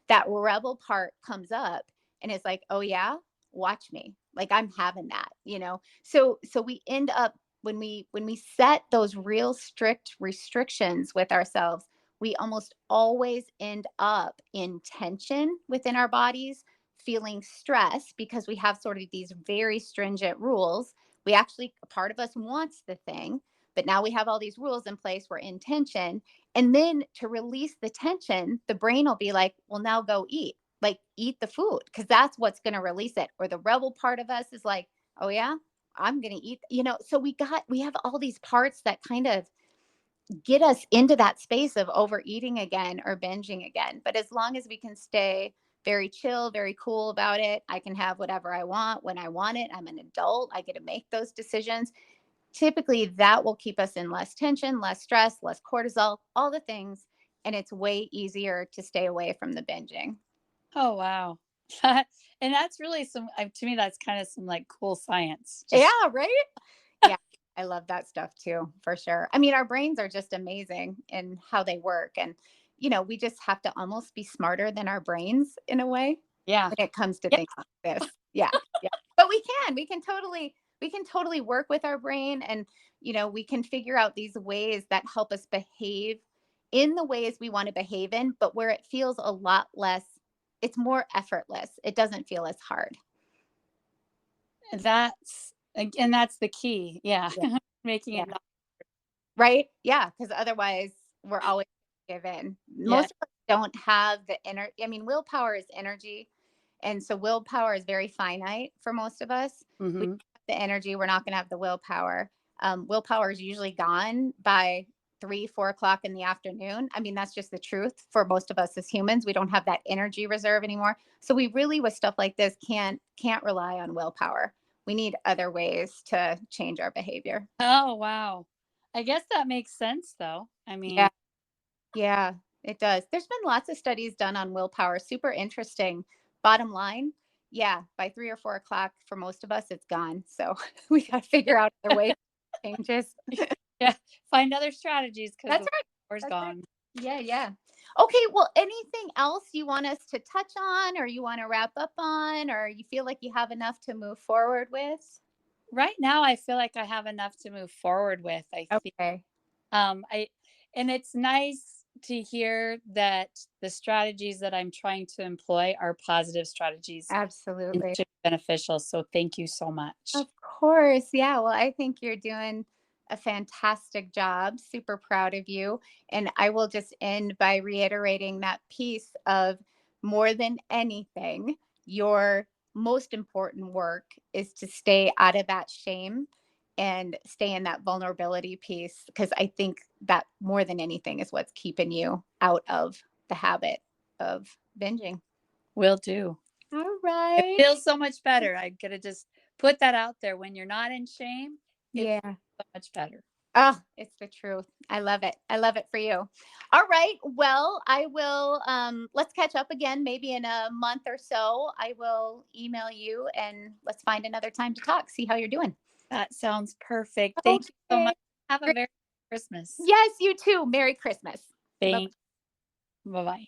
that rebel part comes up and it's like, oh yeah, watch me, like I'm having that. So we end up, when we set those real strict restrictions with ourselves, we almost always end up in tension within our bodies, feeling stress, because we have sort of these very stringent rules. We actually, a part of us wants the thing, but now we have all these rules in place, we're in tension. And then to release the tension, the brain will be like, well, now go eat. Like, eat the food, because that's what's going to release it. Or the rebel part of us is like, oh yeah, I'm going to eat. So we have all these parts that kind of get us into that space of overeating again or binging again. But as long as we can stay very chill, very cool about it, I can have whatever I want when I want it. I'm an adult, I get to make those decisions. Typically that will keep us in less tension, less stress, less cortisol, all the things. And it's way easier to stay away from the binging. Oh, wow. And that's really to me, that's kind of some like cool science. Yeah, right? Yeah, I love that stuff too, for sure. I mean, our brains are just amazing in how they work. And, we just have to almost be smarter than our brains in a way. Yeah. When it comes to things like this. Yeah. Yeah. But we can totally work with our brain, and, we can figure out these ways that help us behave in the ways we want to behave in, but where it feels a lot less, it's more effortless. It doesn't feel as hard. That's the key. Yeah. Making it not. Right. Yeah. Because otherwise we're always given. Most of us don't have the willpower is energy. And so willpower is very finite for most of us. Mm-hmm. We have the energy, we're not going to have the willpower. Willpower is usually gone by 3-4 o'clock in the afternoon. I mean, that's just the truth for most of us as humans. We don't have that energy reserve anymore. So we really, with stuff like this, can't rely on willpower. We need other ways to change our behavior. Oh, wow. I guess that makes sense, though. I mean, yeah, it does. There's been lots of studies done on willpower. Super interesting. Bottom line, yeah, by 3 or 4 o'clock for most of us, it's gone. So we got to figure out other ways to changes. Yeah, find other strategies, because That's the right. power's That's gone. right. Yeah. Okay. Well, anything else you want us to touch on, or you want to wrap up on, or you feel like you have enough to move forward with? Right now, I feel like I have enough to move forward with. I think. Okay. And it's nice to hear that the strategies that I'm trying to employ are positive strategies. Absolutely. And beneficial. So thank you so much. Of course. Yeah. Well, I think you're doing a fantastic job. Super proud of you. And I will just end by reiterating that piece of, more than anything, your most important work is to stay out of that shame and stay in that vulnerability piece, because I think that more than anything is what's keeping you out of the habit of binging. Will do. All right. It feels so much better. I gotta just put that out there. When you're not in shame, it's so much better. Oh, it's the truth. I love it. I love it for you. All right. Well, I will, let's catch up again, maybe in a month or so. I will email you and let's find another time to talk, see how you're doing. That sounds perfect. Thank you so much. Have a Merry Christmas. Yes, you too. Merry Christmas. Thanks. Bye-bye.